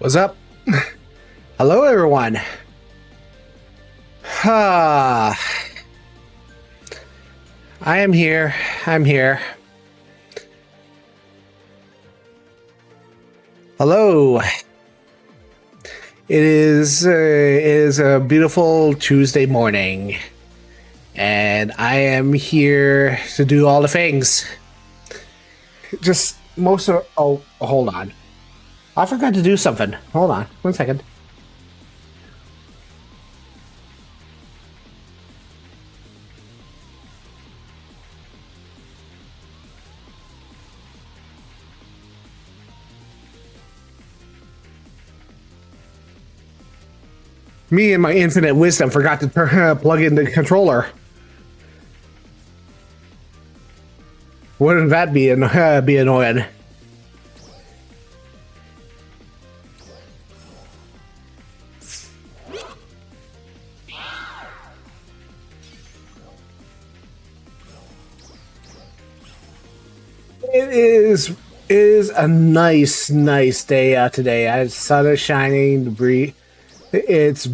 What's up? Hello, everyone. I am here. I'm here. Hello. It is a beautiful Tuesday morning, and I am here to do all the things. Just most of. Oh, hold on. I forgot to do something. Hold on. 1 second. Me and my infinite wisdom forgot to plug in the controller. Wouldn't that be annoying? It is a nice day out today. The sun is shining. The breeze. It's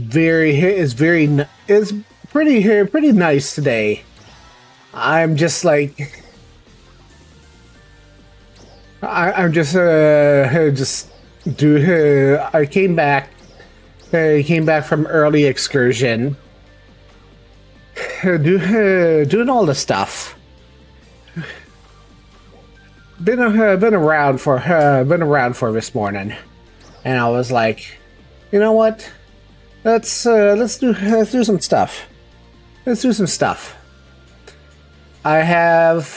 pretty nice today. I'm just like I'm just I came back from early excursion, doing all the stuff. Been around for this morning, and I was like, you know what? Let's do some stuff. Let's do some stuff. I have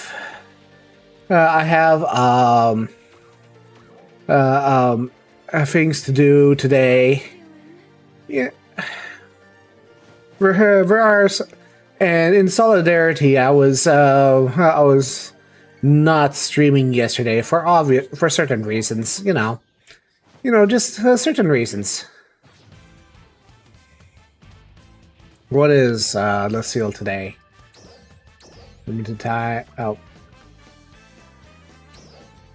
things to do today. Yeah, and in solidarity, I was not streaming yesterday for certain reasons. Just certain reasons. What is the seal today? Limited time. Oh,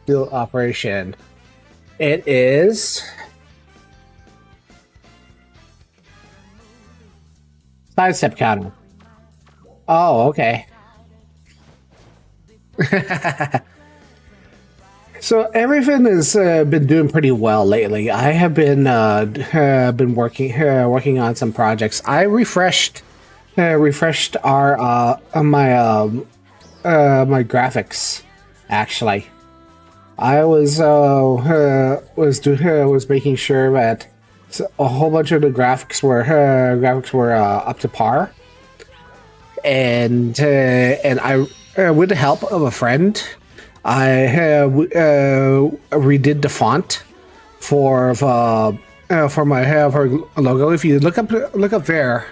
seal operation. It is sidestep counter. Oh, okay. So everything has been doing pretty well lately. I have been working on some projects. I refreshed our my graphics. Actually, I was making sure that a whole bunch of the graphics were up to par, and I with the help of a friend, I redid the font for my logo. If you look up there,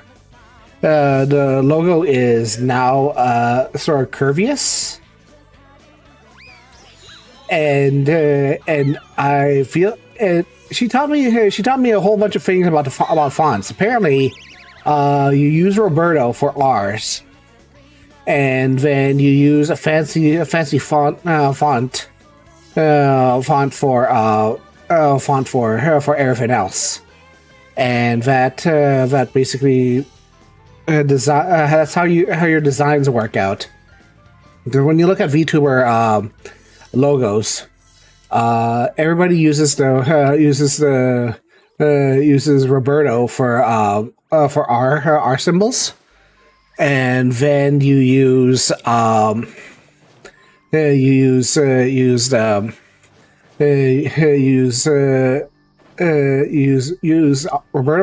the logo is now sort of curvious, and I feel she taught me a whole bunch of things about fonts. Apparently, you use Roberto for R's. And then you use a fancy font for everything else, and that basically that's how your designs work out. When you look at VTuber logos, everybody uses Roberto for R symbols. And then you use Roberta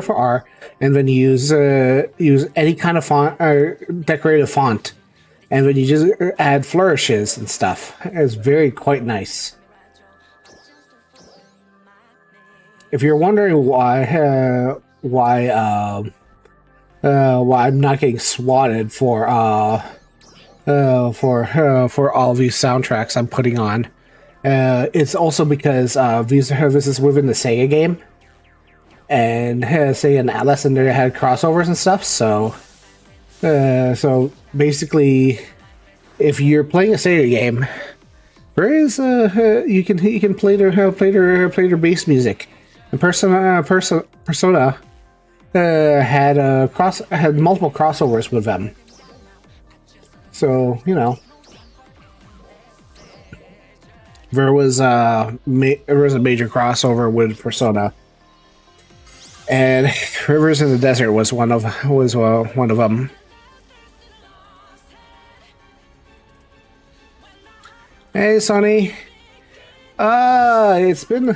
for R, and then you use any kind of font or decorative font, and then you just add flourishes and stuff. It's quite nice. If you're wondering why I'm not getting swatted for all these soundtracks I'm putting on. It's also because this is within the Sega game, and Sega and Atlas and they had crossovers and stuff. So basically, if you're playing a Sega game, there is you can play their bass music. And Persona had multiple crossovers with them. So, you know, there was a major crossover with Persona, and Rivers in the Desert was one of them. Hey, Sonny. It's been.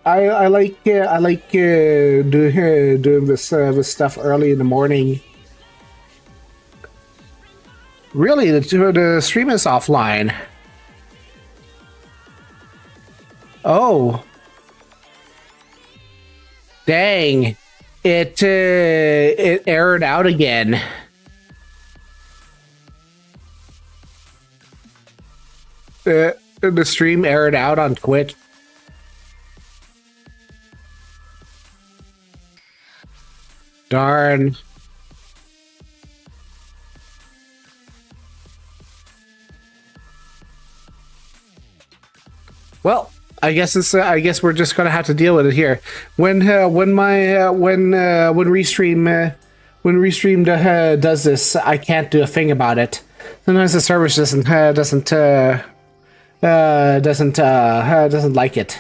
I like doing this stuff early in the morning. Really, the stream is offline. Oh, dang! It errored out again. The stream errored out on Twitch. Darn. Well, I guess we're just gonna have to deal with it here. When Restream does this, I can't do a thing about it. Sometimes the service doesn't like it.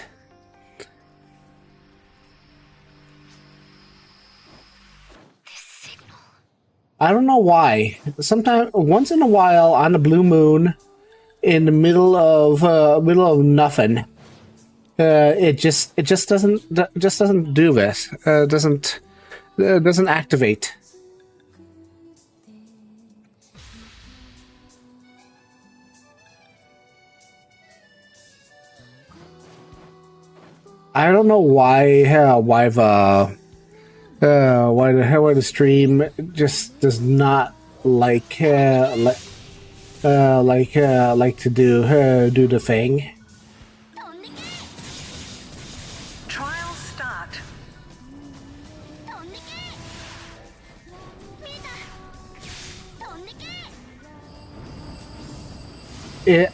I don't know why. Sometimes, once in a while, on a blue moon, in the middle of nothing, it just doesn't do this. Doesn't activate. I don't know why the stream just does not like to do the thing. Trial start.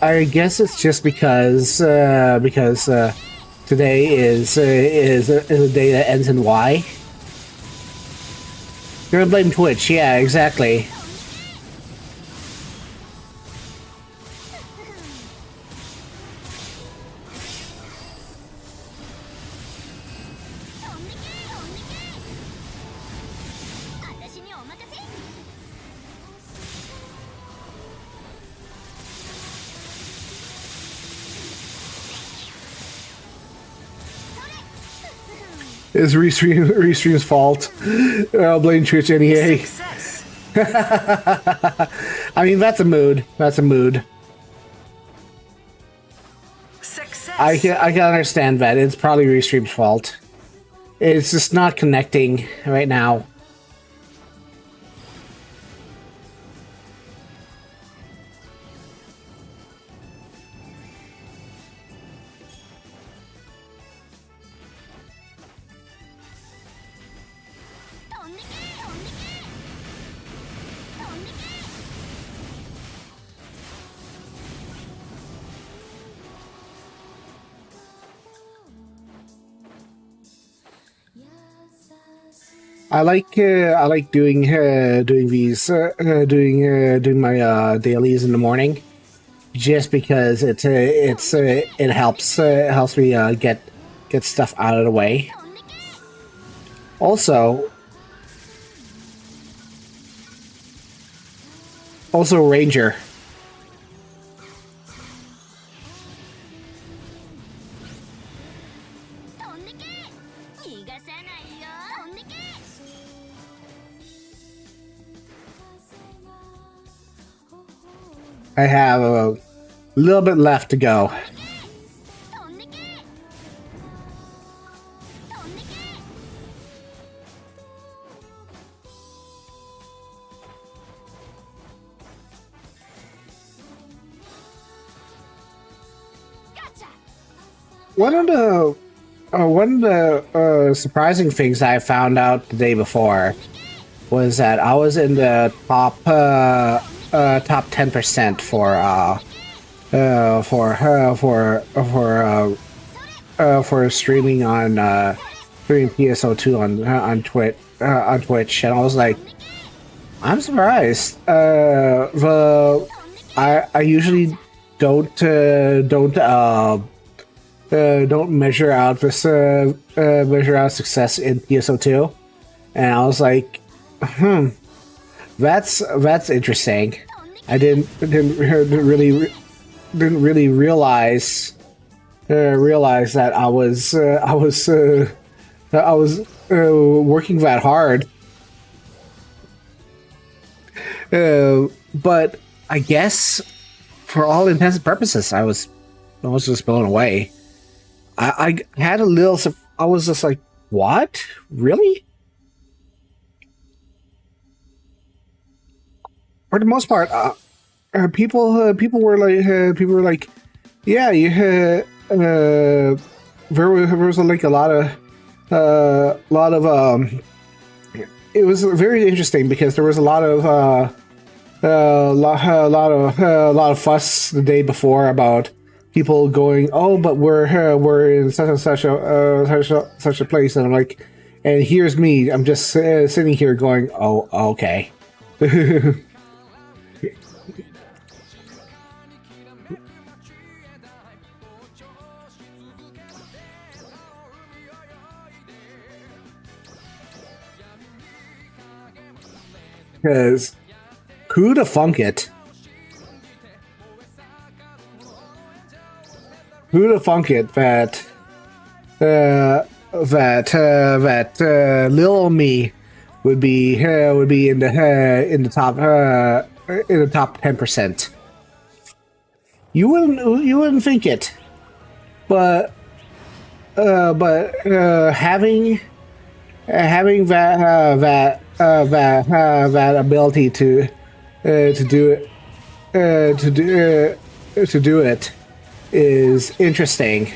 I guess it's just because today is a day that ends in Y. You're gonna blame Twitch, yeah, exactly. It's Restream's fault. I'll blame Twitch anyway. I mean, that's a mood. That's a mood. Success. I can understand that. It's probably Restream's fault. It's just not connecting right now. I like doing these doing my dailies in the morning, just because it helps me get stuff out of the way. Also Ranger. I have a little bit left to go. One of the surprising things I found out the day before was that I was in the top 10% for streaming on streaming pso2 on Twitch, and I was like, I'm surprised. I usually don't measure out measure out success in pso2, and I was like, that's interesting. I didn't really realize that I was working that hard. But I guess for all intents and purposes, I was just blown away. I had a little. I was just like, "What? Really?" For the most part, people were like, "Yeah, you." There was like a lot of It was very interesting because there was a lot of fuss the day before about people going, "Oh, but we're in such and such a place," and I'm like, and here's me, I'm just sitting here going, "Oh, okay." Because who'da thunk it? Who'da thunk it that little me would be in the top 10%? You wouldn't think it, but having that ability to do it to do it is interesting.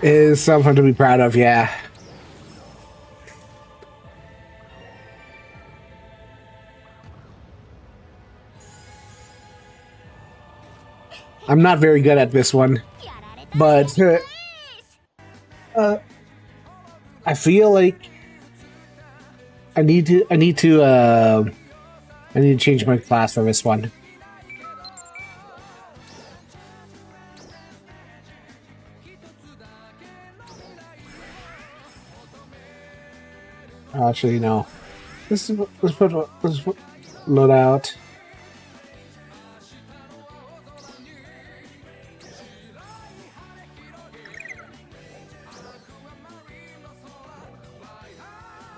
Is something to be proud of, yeah. I'm not very good at this one, but I feel like I need to change my class for this one. Actually, no. Let's put load out.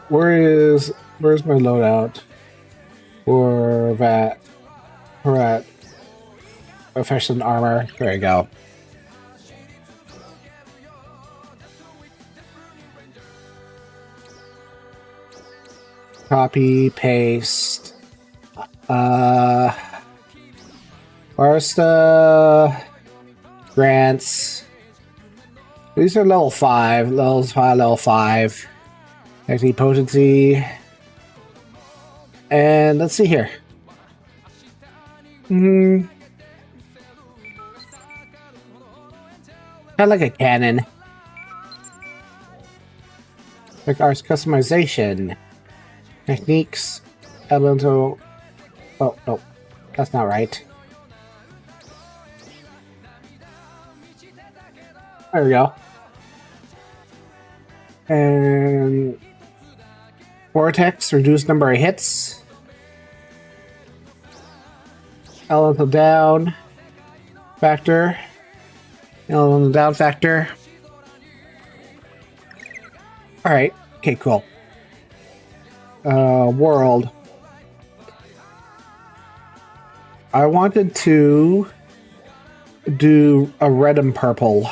Where's my loadout for that fashion armor? There you go. Copy, paste. Where's the grants? These are level 5. Level 5. Actually, potency. And let's see here. Kind of like a cannon. Like arts customization. Techniques. Elemental. Oh, no. That's not right. There we go. And Vortex, reduce number of hits. Elemental down factor. Elemental down factor. Alright, okay, cool. World. I wanted to do a red and purple.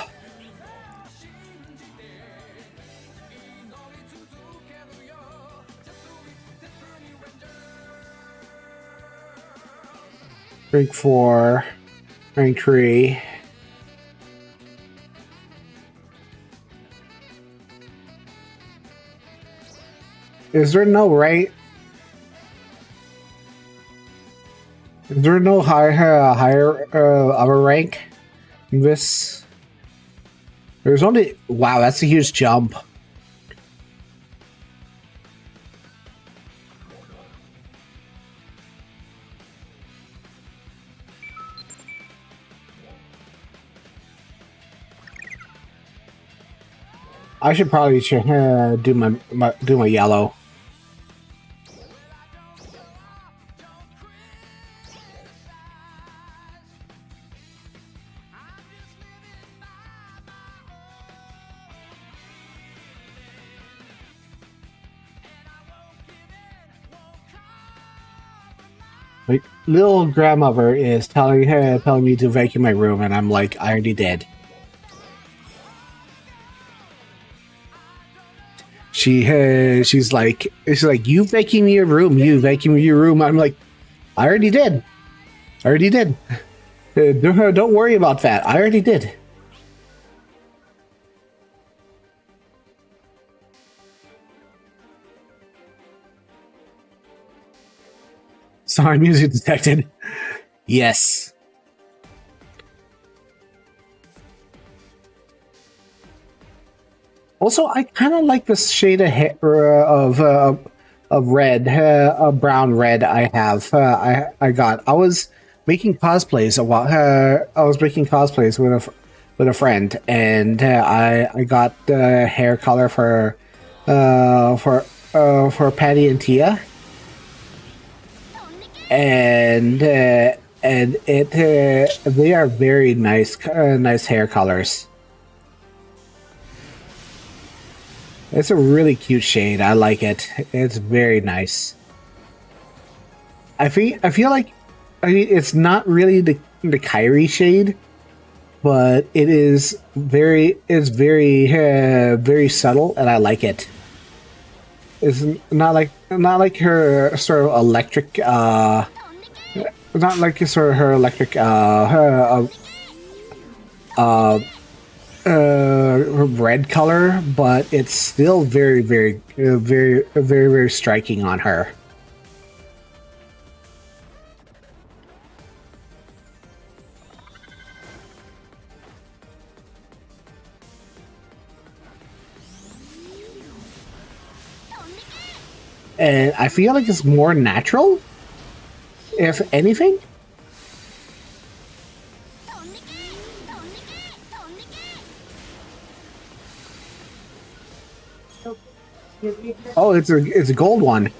Rank 4. Rank 3. Is there no rank? Is there no higher other rank in this? There's only... Wow, that's a huge jump. I should probably do my yellow. My little grandmother is telling me to vacuum my room, and I'm like, I already did. She's like, you vacuum your room, you vacuum your room. I'm like, I already did. I already did. Don't worry about that. I already did. Sorry, music detected. Yes. Also, I kind of like this shade of red, brown red. I got. I was making cosplays a while. I was making cosplays with a friend, and I got the hair color for Patty and Tia, and they are very nice hair colors. It's a really cute shade. I like it. It's very nice. I feel like, I mean, it's not really the Kyrie shade, but it is very subtle, and I like it. It's not like her sort of electric not like sort of her electric red color, but it's still very striking on her. And I feel like it's more natural, if anything. Oh, it's a gold one.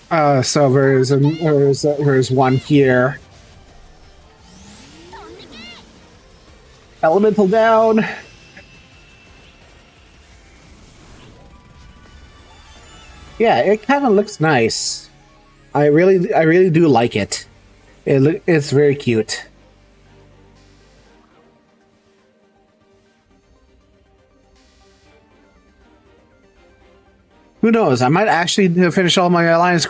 So there's one here. Elemental down. Yeah, it kind of looks nice. I really do like it. It's very cute. Who knows? I might actually finish all my alliance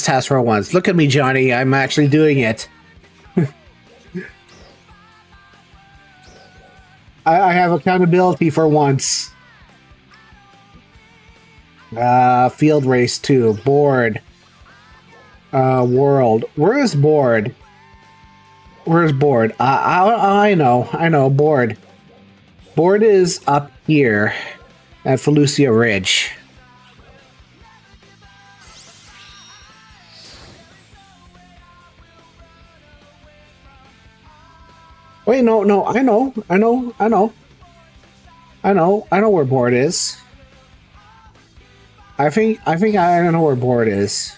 tasks for once. Look at me, Johnny. I'm actually doing it. I have accountability for once. Field race 2. Board. World. Where is board? Where's board? I know. Board. Board is up here at Felucia Ridge. Wait, no, I know where board is. I think I know where board is.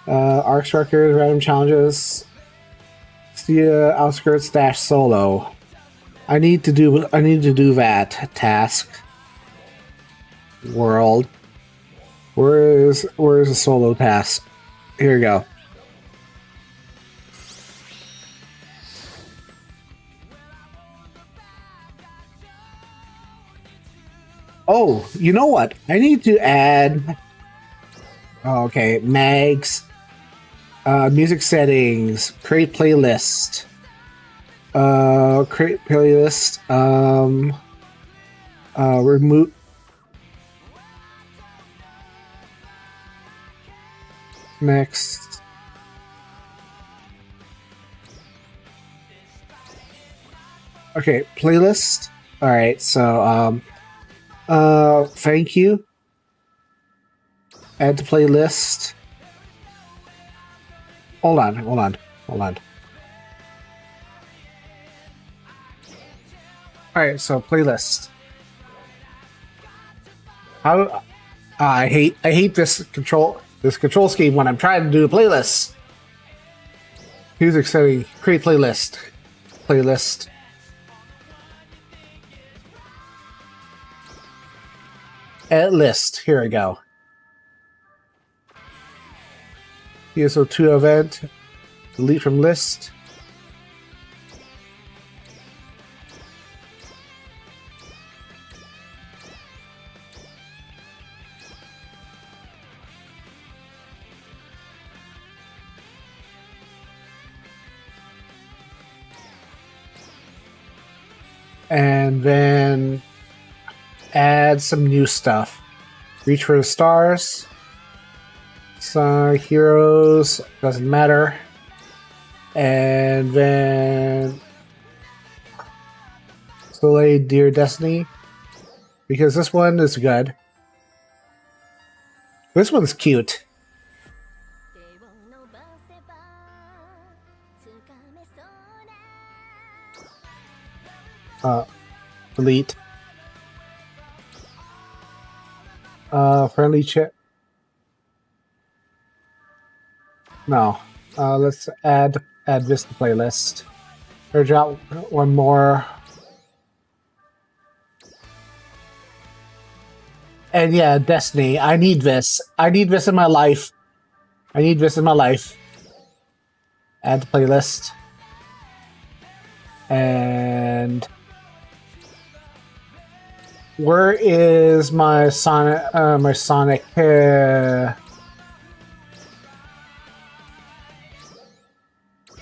Arc structures, random challenges, see outskirts dash solo. I need to do that task. World. Where is the solo task? Here we go. Oh, you know what? I need to add. Oh, okay, mags, music settings, create playlist, create playlist. Remove. Next. Okay, playlist. All right, so thank you. Add to playlist. Hold on. All right, so playlist. How? I hate this control scheme when I'm trying to do a playlist. Music setting. Create playlist. Playlist. Add list. Here we go. pso2 event. Delete from list. And then add some new stuff. Reach for the stars. Some heroes, doesn't matter. And then Soleil Dear Destiny. Because this one is good. This one's cute. Delete. Friendly chat. No. Let's add this to playlist. Or drop one more. And yeah, Destiny. I need this. I need this in my life. Add to playlist. And where is my Sonic?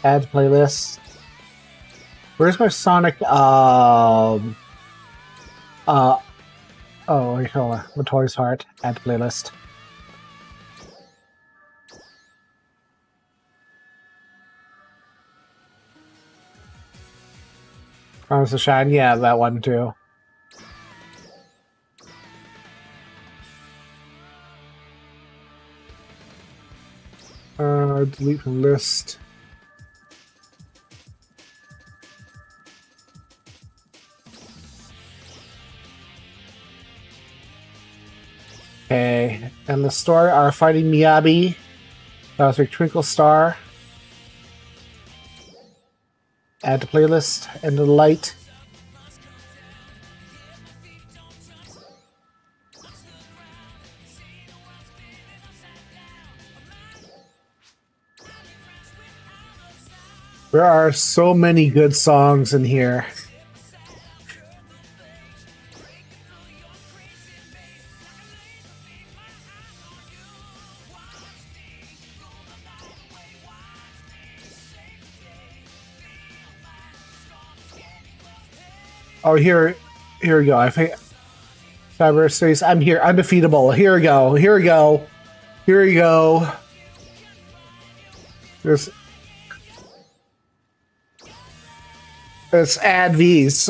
Add playlist. Where's my Sonic? Oh, wait, hold on. My Toys Heart. Add playlist. Promise to Shine. Yeah, that one too. Delete from list. Okay, and the story are fighting Miyabi, Cosmic Twinkle Star. Add to playlist, and the light. There are so many good songs in here. Oh, here we go. I think cyberspace. I'm here, undefeatable. Here we go. There's. Let's add these.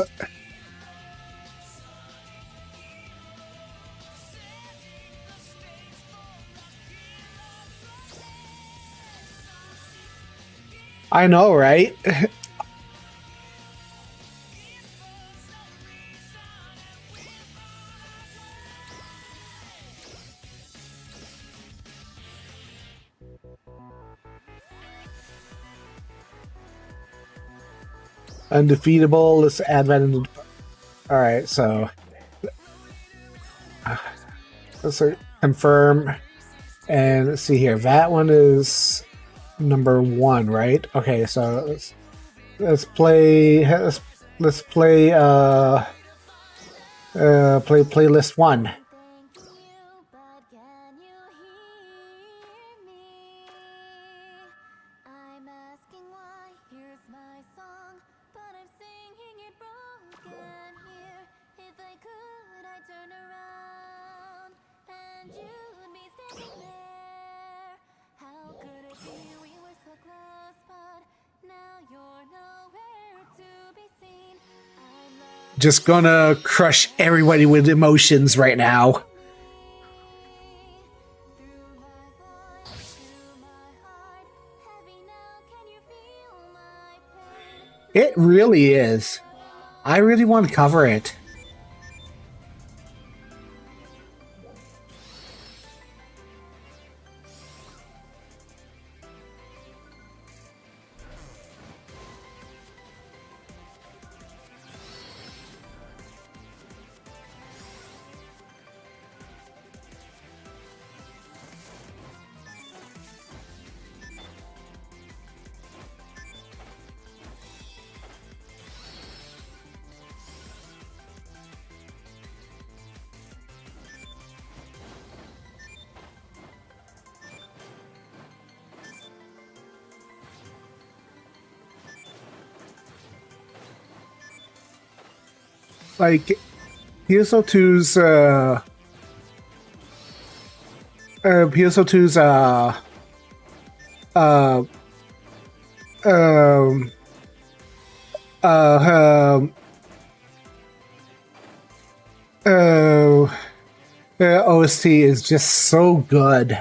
I know, right? Undefeatable. Let's add that in. All right, so let's confirm, and let's see here. That one is number 1, right? Okay, so let's play. Let's play. Play playlist 1. Just gonna crush everybody with emotions right now. It really is. I really want to cover it. Like, pso2's pso2's uh um um OST is just so good.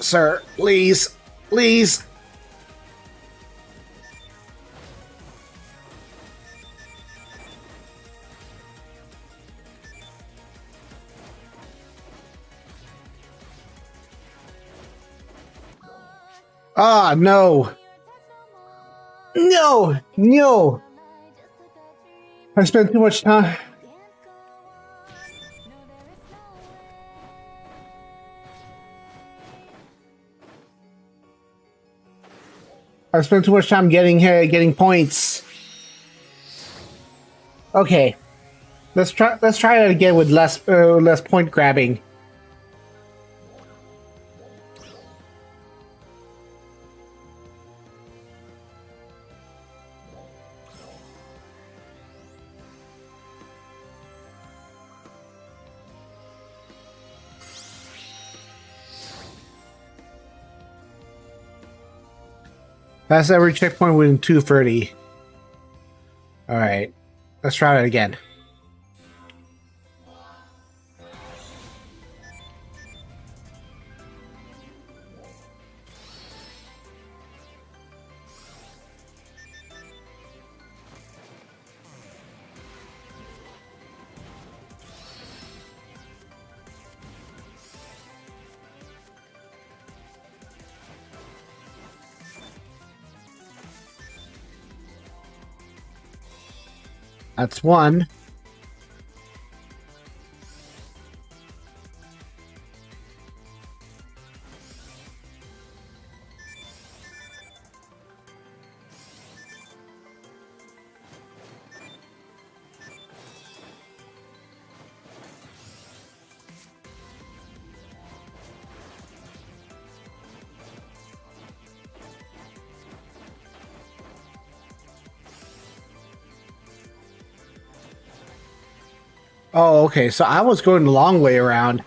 Sir, please, please. Ah, no. No, no. I spent too much time. I spent too much time getting points. Okay, let's try it again with less point grabbing. Pass every checkpoint within 230. All right, let's try it again. That's one. Oh, okay. So I was going the long way around.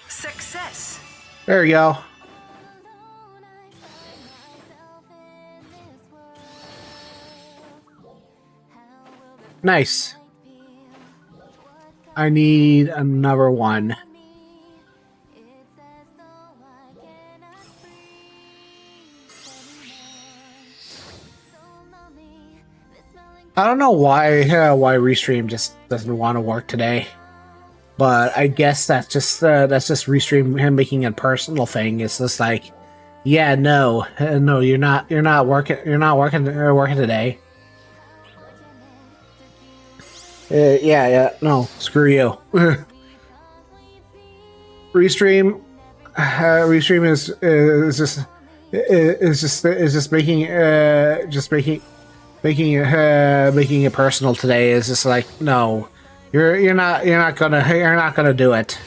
Success. There you go. Nice. I need another one. I don't know why Restream just doesn't want to work today, but I guess that's just Restream him making a personal thing. It's just like, yeah, no, no, you're not working working today. Yeah, no, screw you. Restream, Restream is just making it personal today. Is just like, no, you're not gonna do it.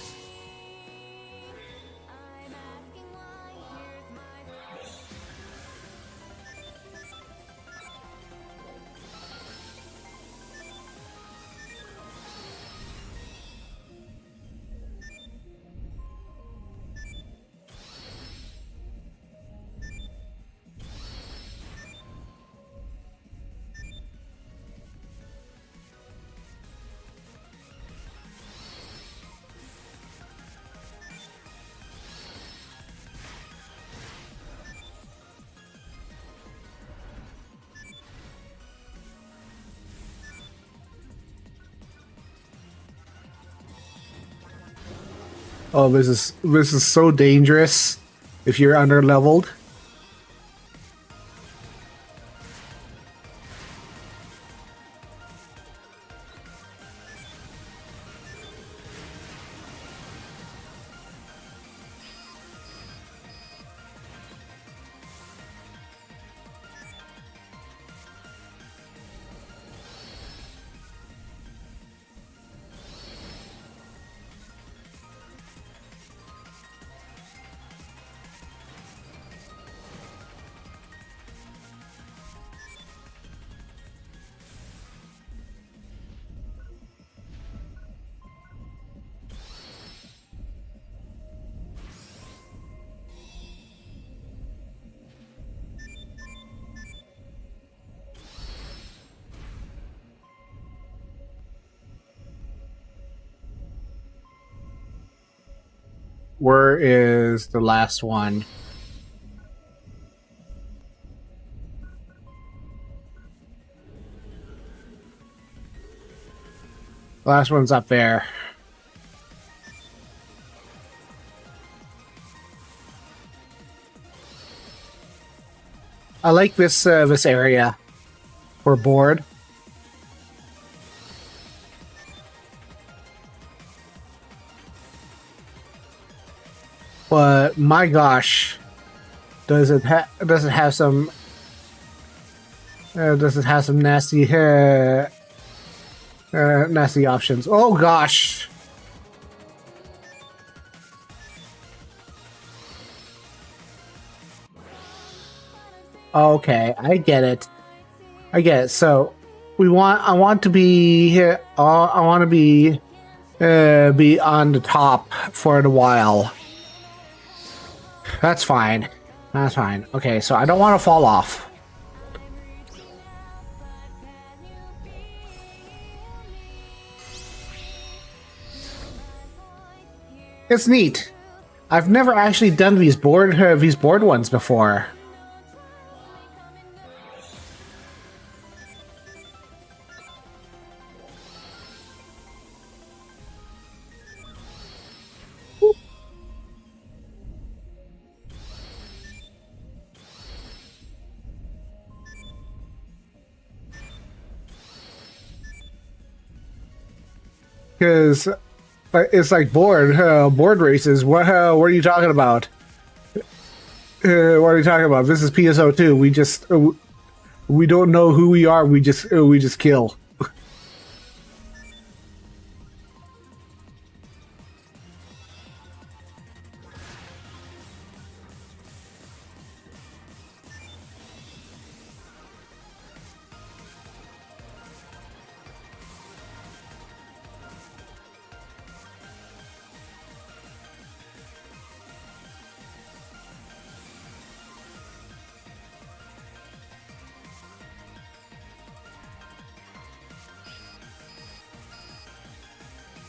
Oh, this is so dangerous if you're under leveled. Where is the last one? The last one's up there. I like this area. We're bored. But my gosh, does it have some nasty nasty options? Oh gosh. Okay, I get it. I get it. So I want to be here. I want to be on the top for a while. That's fine. That's fine. Okay, so I don't want to fall off. It's neat. I've never actually done these board ones before. Because it's like board races. What are you talking about? What are you talking about? This is pso2. We don't know who we are. We just kill.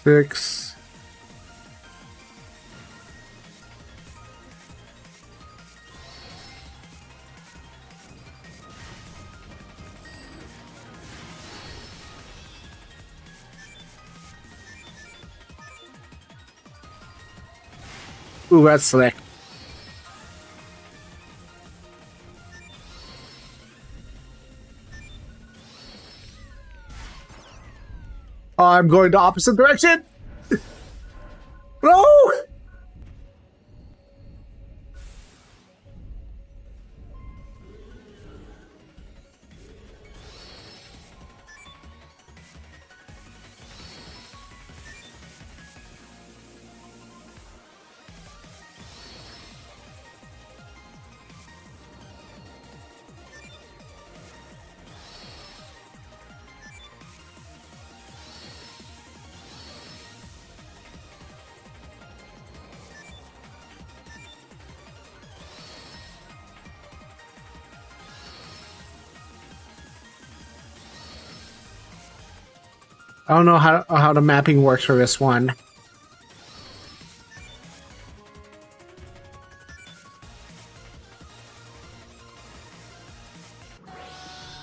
Six. Ooh, that's slick. I'm going the opposite direction. No. I don't know how the mapping works for this one.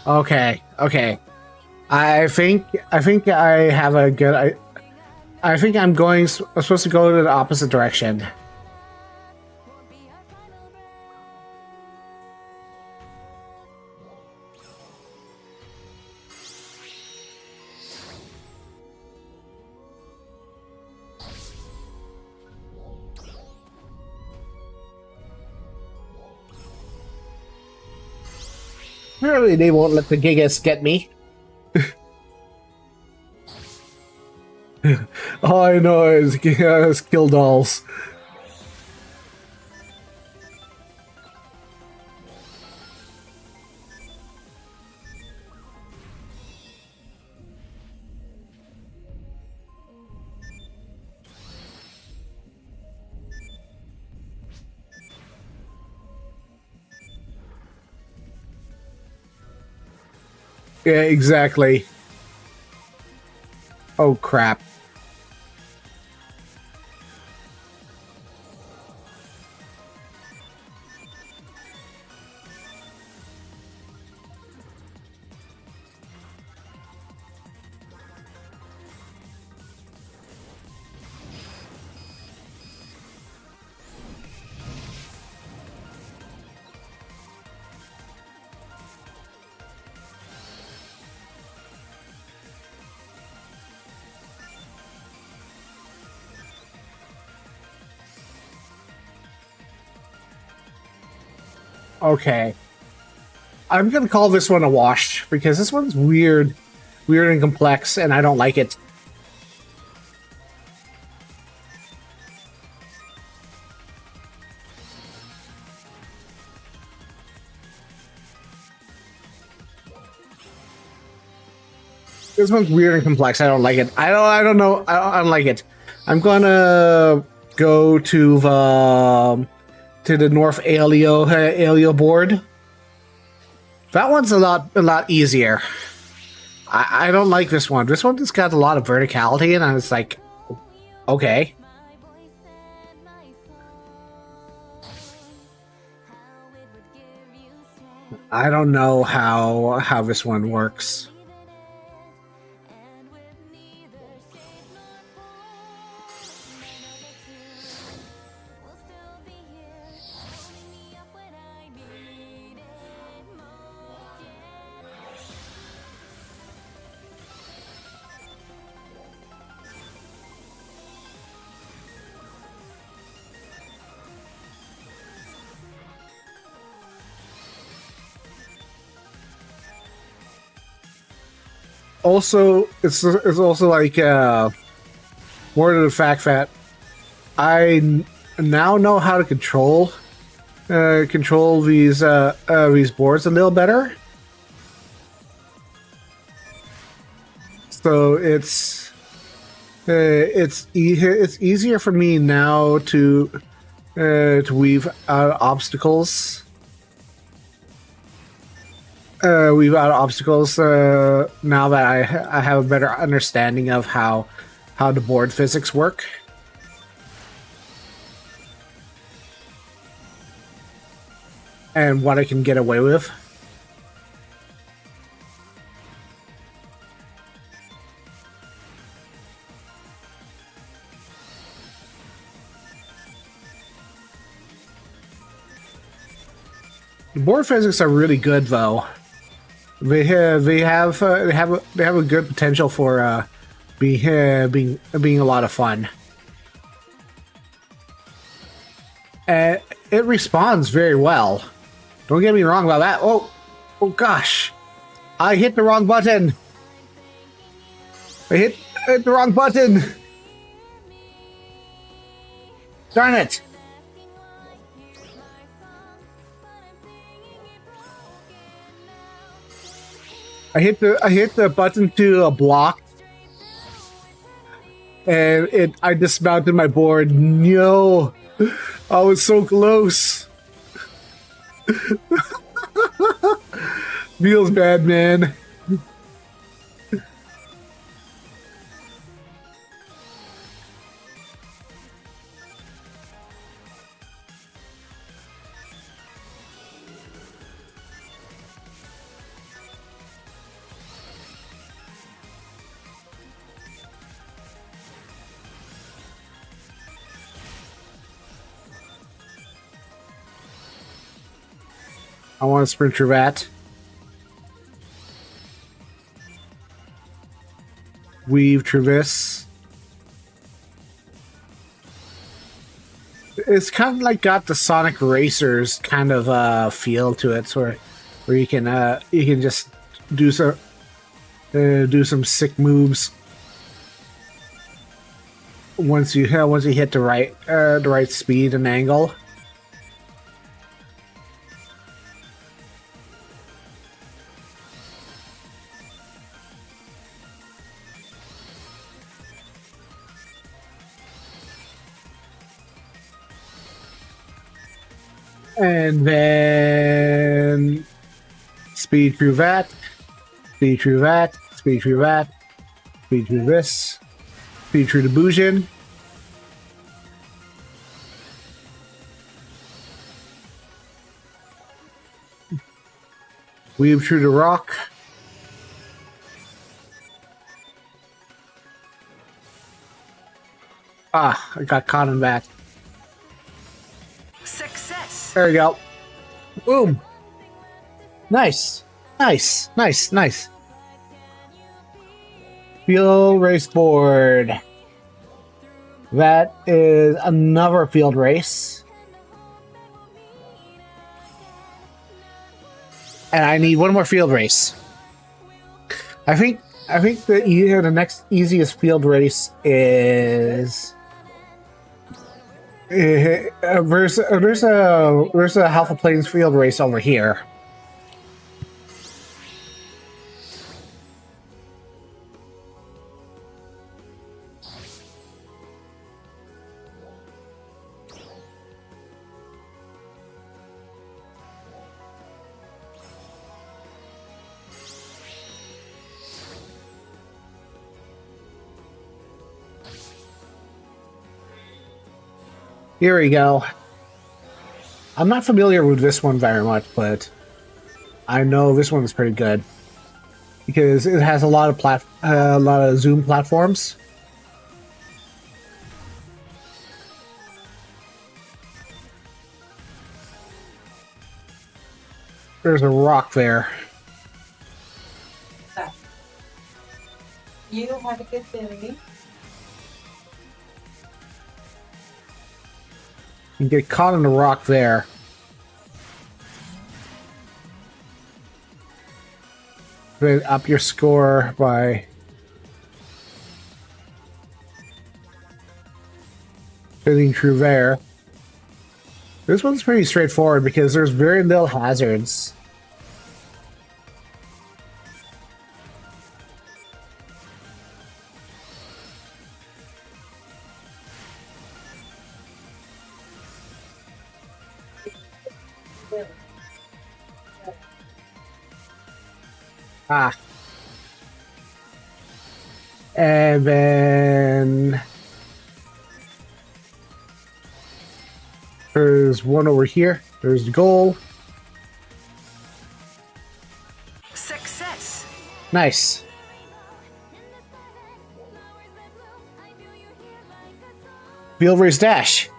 Okay. I think I have a good. I think I'm supposed to go to the opposite direction. Apparently, they won't let the Gigas get me. All I know is kill dolls. Yeah, exactly. Oh crap. Okay. I'm gonna call this one a wash because this one's weird and complex, and I don't like it. This one's weird and complex. I don't like it. I don't know. I don't like it. I'm gonna go to the North Alio board. That one's a lot easier. I don't like this one. This one just got a lot of verticality, and I was like, okay. I don't know how this one works. also it's also like more to the fact that now know how to control these boards a little better. So it's easier for me now to weave out obstacles. Weave out obstacles now that I have a better understanding of how the board physics work. And what I can get away with. The board physics are really good, though. They have a good potential for being a lot of fun. And it responds very well. Don't get me wrong about that. Oh gosh, I hit the wrong button. I hit the wrong button. Darn it. I hit the button to block, and I dismounted my board. No, I was so close. Feels bad, man. I want to sprint through that. Weave through this. It's kind of like got the Sonic Racers kind of feel to it, where you can just do some sick moves once you hit the right speed and angle. And then speed through that, speed through that, speed through that, speed through this, speed through the Bujin. Weave through the rock. Ah, I got caught in that. Success. There we go. Boom. Nice. Nice. Nice. Nice. Field race board. That is another field race. And I need one more field race. I think the next easiest field race is there's a Alpha Plains field race over here. Here we go. I'm not familiar with this one very much, but I know this one is pretty good because it has a lot of zoom platforms. There's a rock there. You have a good day. You get caught in the rock there. Then up your score by hitting through there. This one's pretty straightforward because there's very little hazards. Ah. And then there's one over here. There's the goal. Success. Nice. Beelver's dash.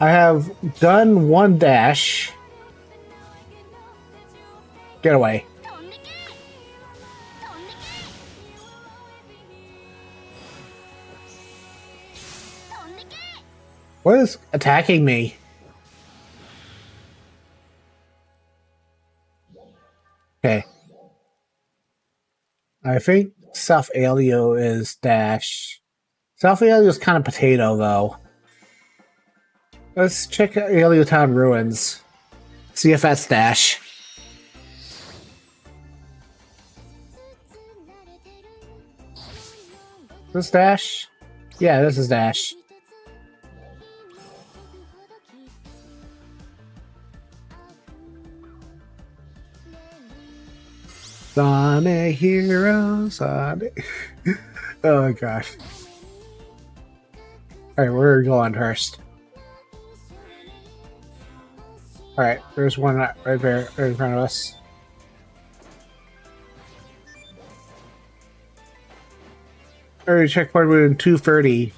I have done one dash. Get away. What is attacking me? Okay. I think South Alio is dash. South Alio is kind of potato, though. Let's check out Alio Town Ruins. See if that's dash. This dash? Yeah, this is dash. Sonic Heroes, Sonic. Oh my gosh. Alright, where are we going first? Alright, there's one right there, right in front of us. Alright, checkpoint within 230.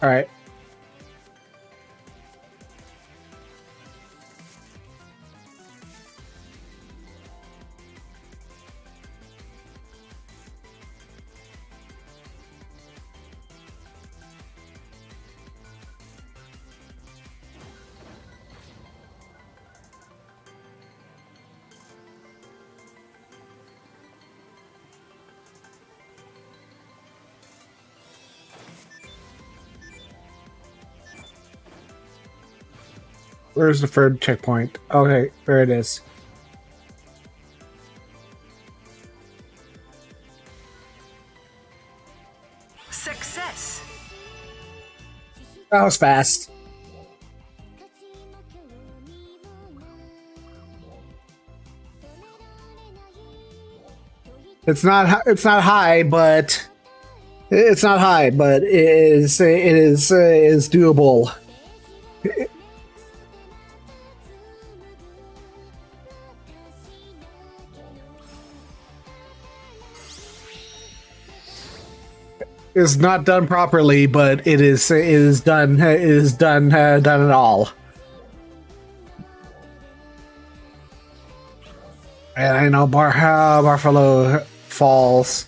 Alright. Where's the third checkpoint? Okay, there it is. Success. That was fast. It's not high, but it's not high, but it is doable. It's not done properly, but it is done done at all. And I know Buffalo Falls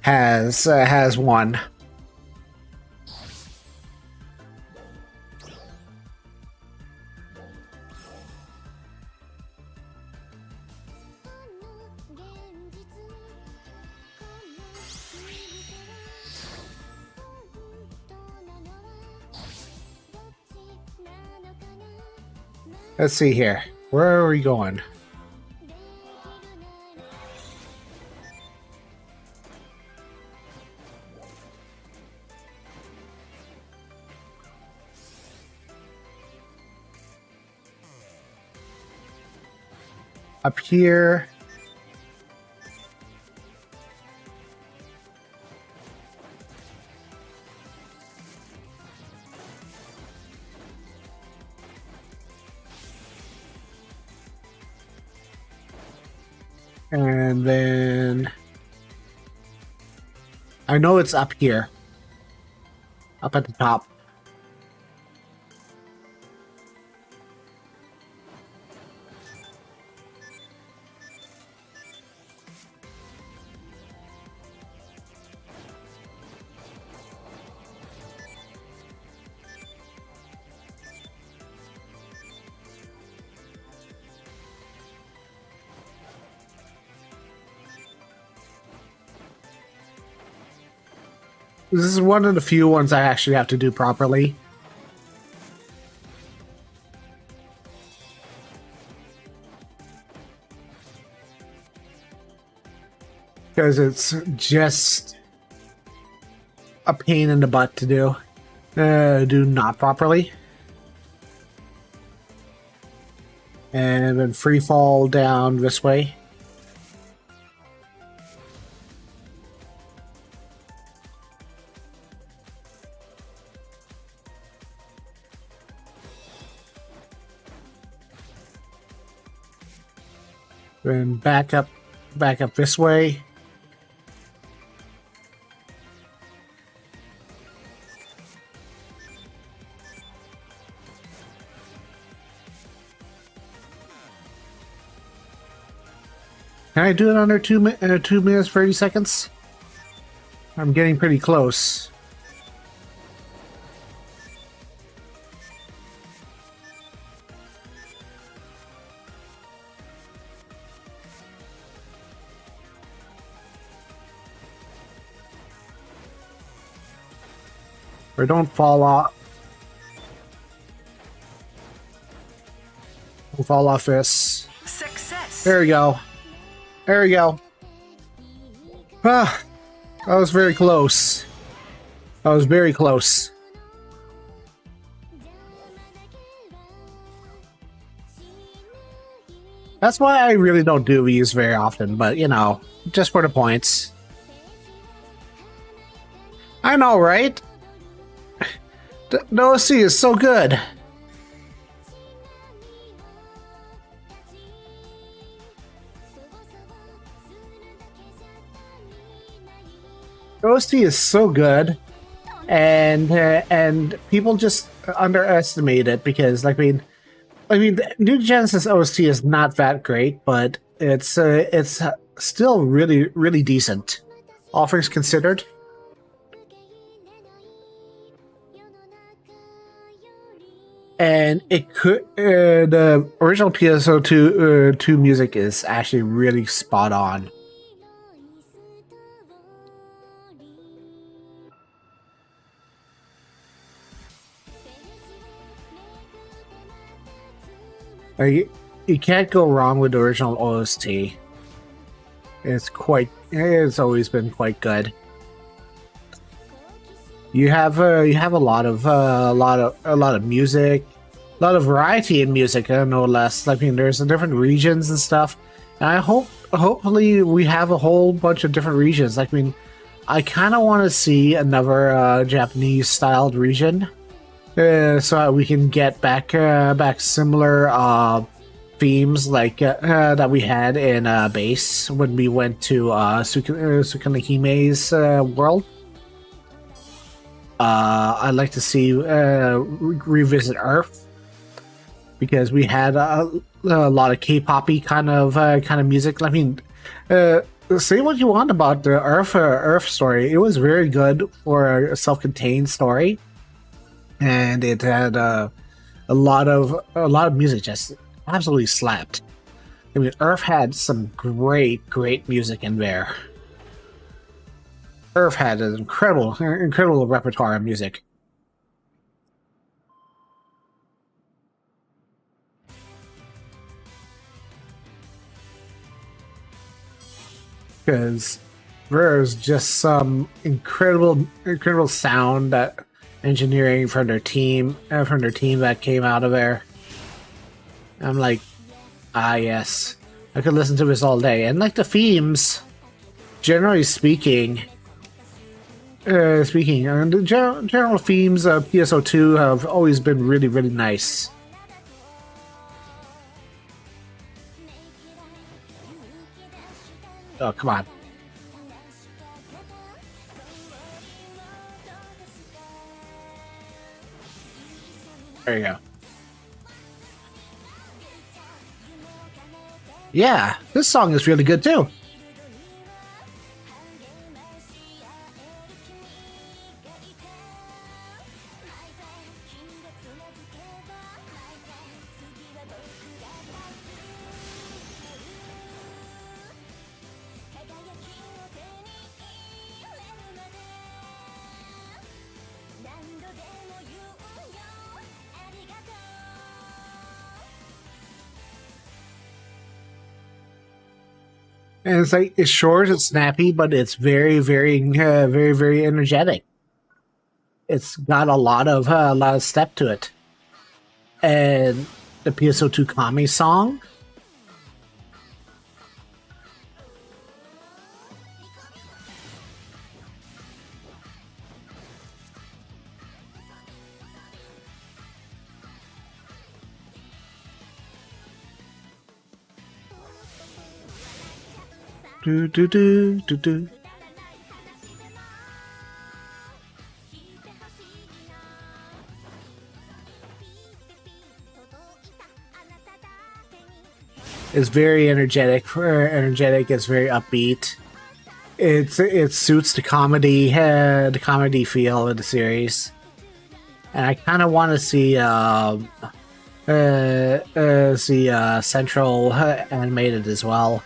has one. Let's see here. Where are we going? Up here. And then I know it's up here. Up at the top. This is one of the few ones I actually have to do properly. Because it's just a pain in the butt to do not properly. And then free fall down this way. Then back up this way. Can I do it under 2 minutes 30 seconds? I'm getting pretty close. Or don't fall off. Don't fall off this. Success. There we go. There we go. Ah, that was very close. That was very close. That's why I really don't do these very often, but you know, just for the points. I know, right? The OC is so good. The OC is so good, and people just underestimate it because, like, I mean, the New Genesis OST is not that great, but it's still really decent, all things considered. And it could the original pso2 two music is actually really spot on. Like, you can't go wrong with the original OST. It's always been quite good. You have a lot of music, a lot of variety in music, no less. I mean, there's different regions and stuff. And hopefully we have a whole bunch of different regions. I mean, I kind of want to see another Japanese styled region. So that we can get back similar themes like that we had in base when we went to Sukuna-hime's world. I'd like to see revisit Earth because we had a lot of K-poppy kind of music. I mean, say what you want about the Earth story. It was very good for a self-contained story. And it had a lot of music just absolutely slapped. I mean, Earth had some great music in there. Earth had an incredible repertoire of music. Because there's just some incredible sound that engineering from their team that came out of there. I'm like, yes, I could listen to this all day. And like the themes, generally speaking, and the general themes of pso2 have always been really nice. Oh, come on. There you go. Yeah, this song is really good too. And it's like it's short, it's snappy, but it's very energetic. It's got a lot of step to it. And the pso2 Kami song. Do do do do do. It's very energetic. It's very upbeat. It suits the comedy feel of the series, and I kind of want to see Central animated as well.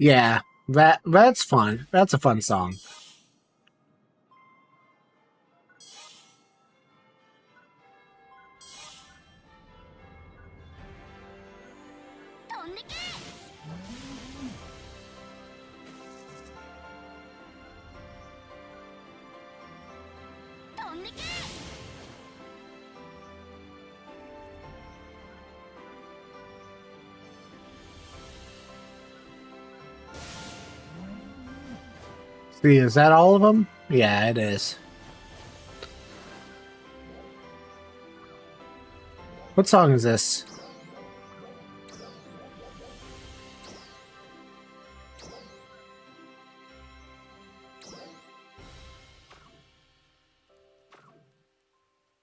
Yeah, that's fun. That's a fun song. See, is that all of them? Yeah, it is. What song is this?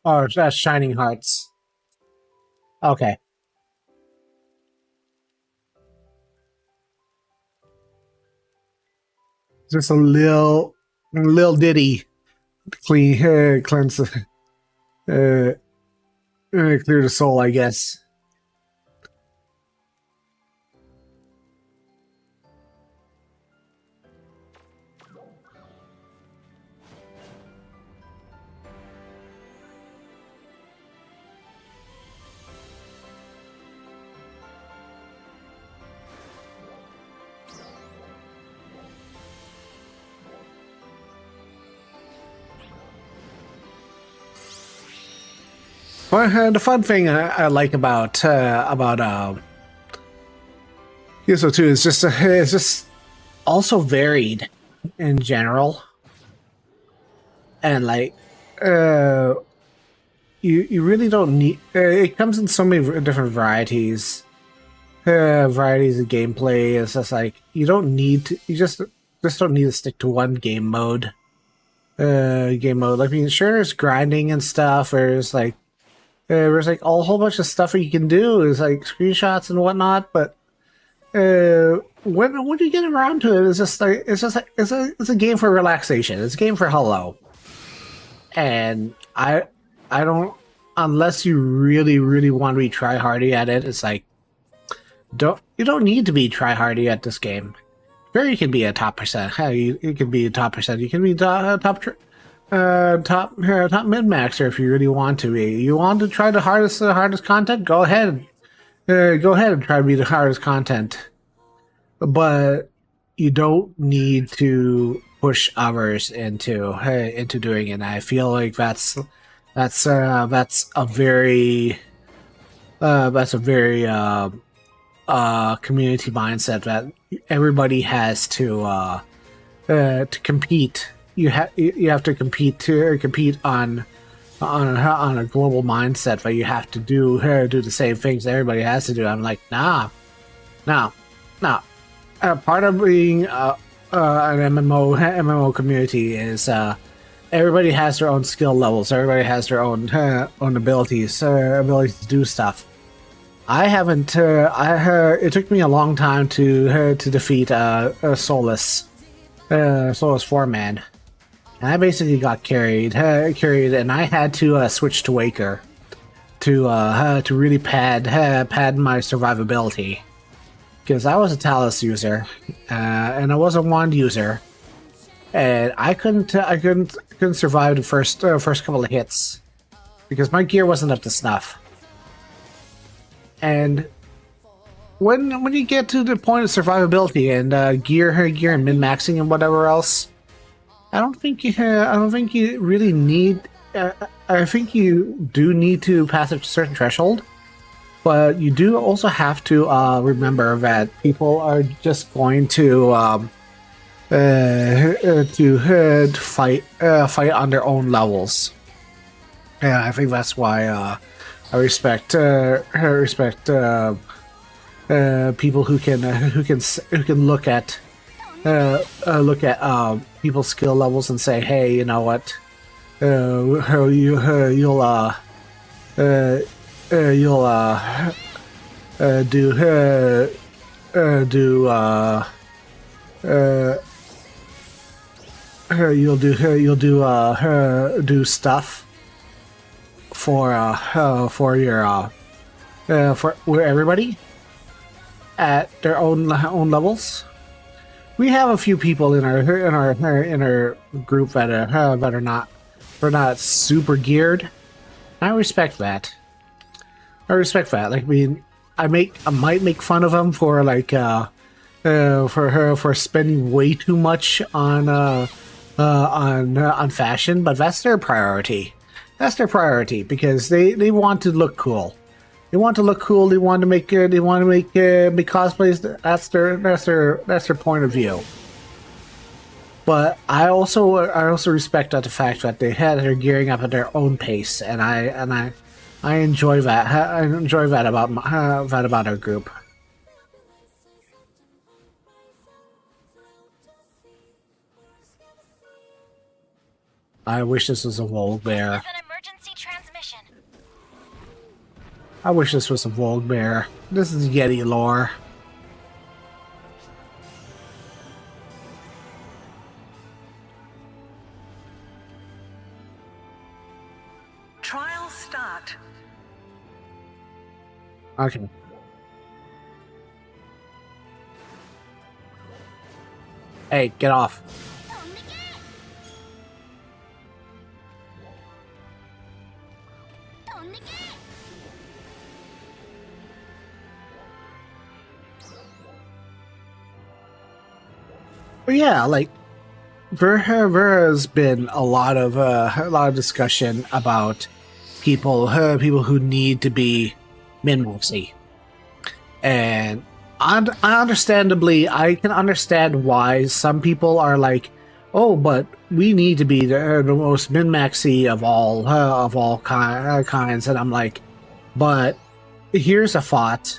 Oh, that's Shining Hearts. Okay. Just a little ditty, cleanse, clear the soul, I guess. Well, the fun thing I like about pso2 is just it's just also varied in general, and like you really don't need. It comes in so many different varieties. Varieties of gameplay. It's just like you don't need to. You just don't need to stick to one game mode. Game mode. Like, I mean, sure, there's grinding and stuff. There's like a whole bunch of stuff that you can do. Is like screenshots and whatnot. But when you get around to it, it's a game for relaxation. It's a game for hello. And I don't, unless you really want to be try hardy at it. It's like you don't need to be try hardy at this game. Sure, you can be a top percent. You can be a top percent. You can be top mid maxer if you really want to be. You want to try the hardest content? Go ahead. Go ahead and try to be the hardest content. But you don't need to push others into doing it. And I feel like that's a very community mindset that everybody has to compete. You have to compete on a global mindset, but you have to do the same things everybody has to do. I'm like, nah. Part of being an MMO community is everybody has their own skill levels. Everybody has their own abilities, ability to do stuff. I haven't. It took me a long time to defeat Solus, Solus 4-man. And I basically got carried, and I had to switch to Waker to really pad my survivability, because I was a Talus user, and I was a wand user, and I couldn't survive the first couple of hits because my gear wasn't up to snuff. And when you get to the point of survivability and gear and min maxing and whatever else, I don't think you really need. I think you do need to pass a certain threshold, but you do also have to remember that people are just going to fight on their own levels. Yeah, I think that's why I respect people who can look at people's skill levels and say, hey, you know what, you'll do stuff for your for everybody at their own levels. We have a few people in our group that are not super geared. I respect that. Like, I mean, I might make fun of them for like for spending way too much on fashion, but that's their priority. That's their priority because they want to look cool. They want to look cool. They want to make big cosplays. That's their point of view. But I also respect the fact that they're gearing up at their own pace, and I enjoy that. I enjoy that about our group. I wish this was a Vogue Bear. An emergency transmission. I wish this was a Vogue Bear. This is Yeti lore. Trial start. Okay. Hey, get off. But yeah, like there has been a lot of discussion about people who need to be min-maxy, and understandably, I can understand why some people are like, "Oh, but we need to be the most min-maxy of all kinds," and I'm like, "But here's a thought: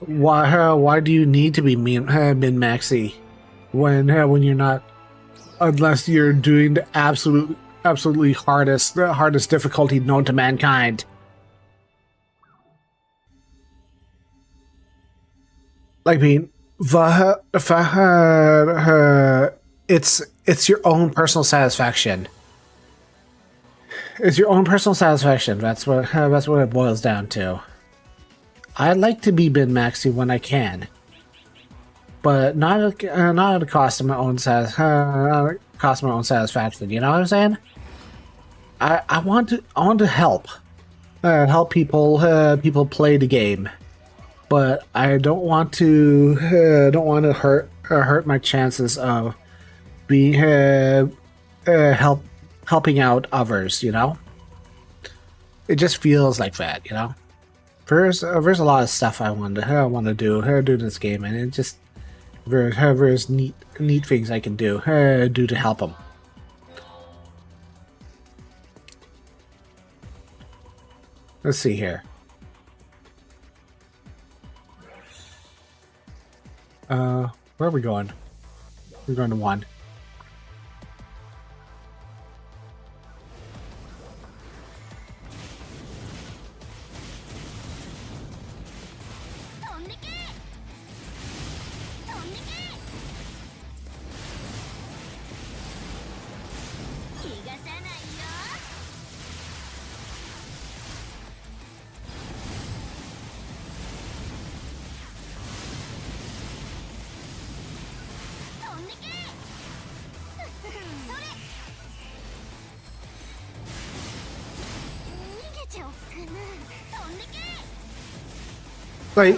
why do you need to be min-maxy when you're not, unless you're doing the absolutely hardest difficulty known to mankind?" Like, I mean, it's your own personal satisfaction. It's your own personal satisfaction. That's what it boils down to. I like to be min-maxy when I can, but not at the cost of my own satisfaction. You know what I'm saying? I want to help people play the game, but I don't want to hurt my chances of being helping out others. You know, it just feels like that. You know, there's a lot of stuff I want to do in this game, and it just there's neat things I can do to help them. Let's see here. Where are we going? We're going to 1. Like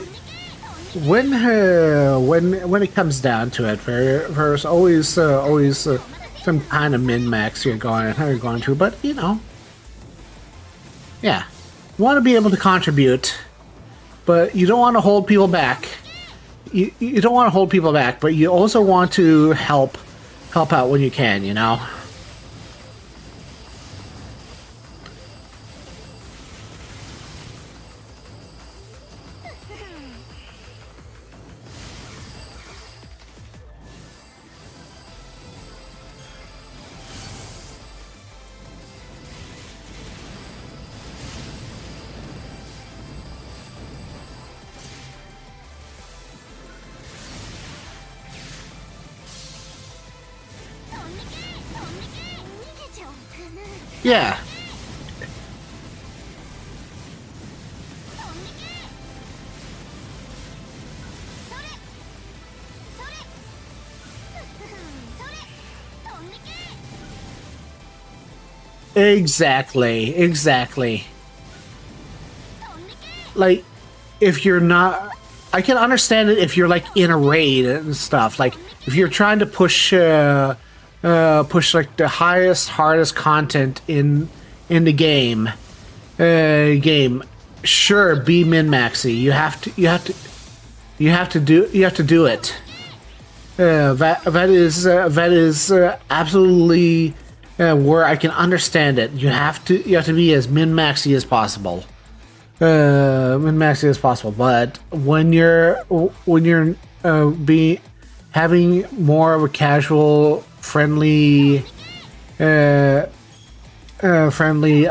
when it comes down to it, there's always some kind of min max you're going through, but you know, yeah, you want to be able to contribute, but you don't want to hold people back. You don't want to hold people back, but you also want to help out when you can, you know. Yeah. Exactly. Like, if you're not... I can understand it if you're, like, in a raid and stuff. Like, if you're trying to push, like, the highest, hardest content in the game, sure, be min-maxy. You have to do it. That is absolutely where I can understand it. You have to be as min-maxy as possible. Min-maxy as possible. But when you're having more of a casual, friendly friendly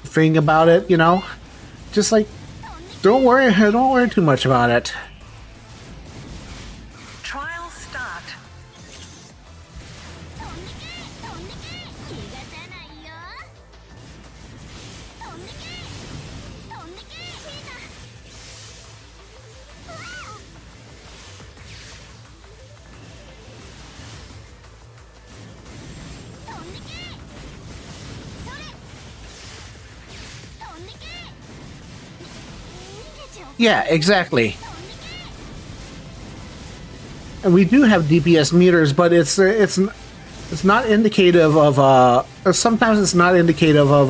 thing about it, you know, just like don't worry too much about it. Trial start. Yeah, exactly. And we do have DPS meters, but it's not indicative of sometimes it's not indicative of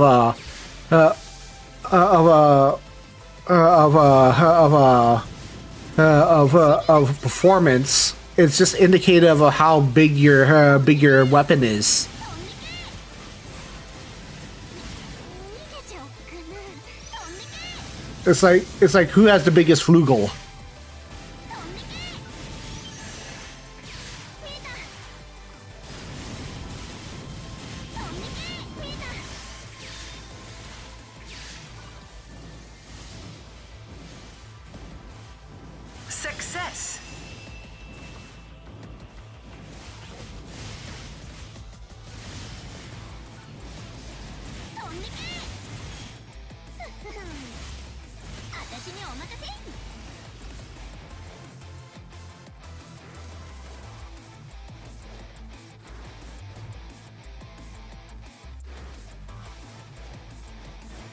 performance. It's just indicative of how big your weapon is. It's like who has the biggest flugel. Success.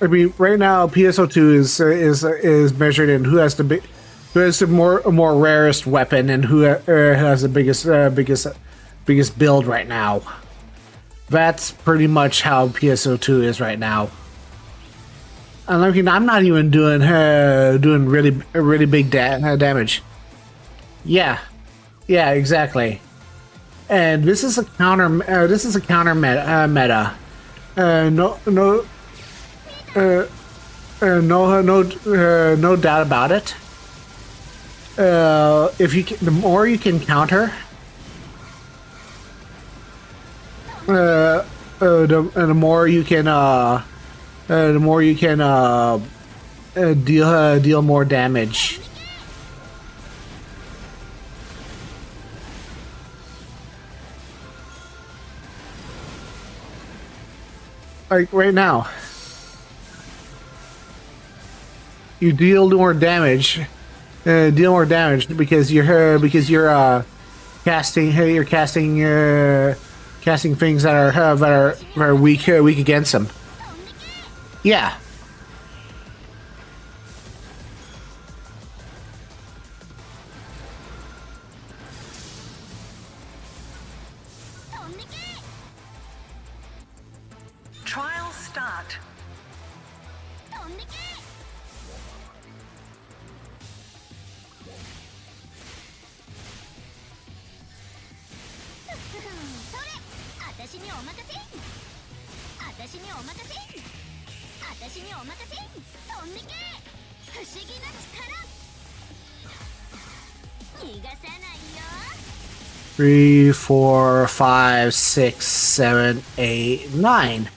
I mean, right now pso2 is measured in who has the more rarest weapon and who has the biggest build right now. That's pretty much how pso2 is right now. And I mean, I'm not even doing really big damage. Yeah, exactly. And this is a counter meta. No doubt about it. If you can, the more you can counter, the more you can deal more damage. Like right now. You deal more damage because you're casting. Hey, you're casting. Casting things that are weak against him. Yeah. Trial start. Three, four, five, six, 7, 8, 9.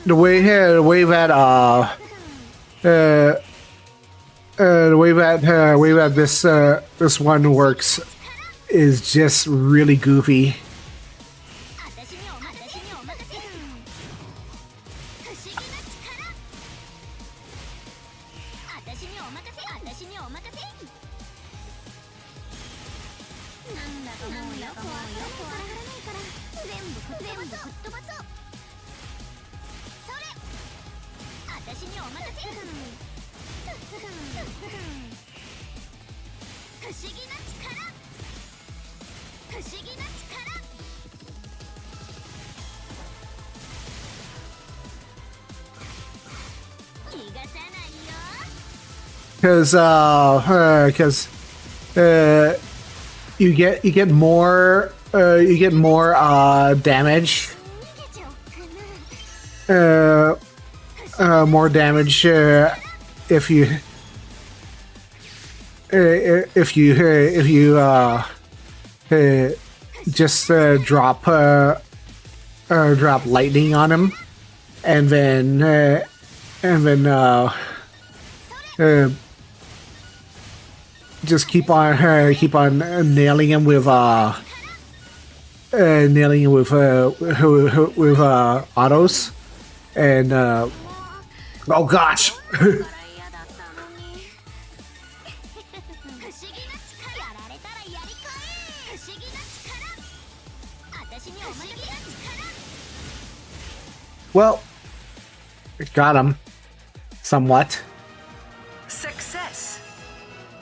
The way the way that the way that this one works is just really goofy. Because you get more damage, more damage if you just drop lightning on him, and then just keep on nailing him with autos, and oh gosh. Well, got him somewhat. Success.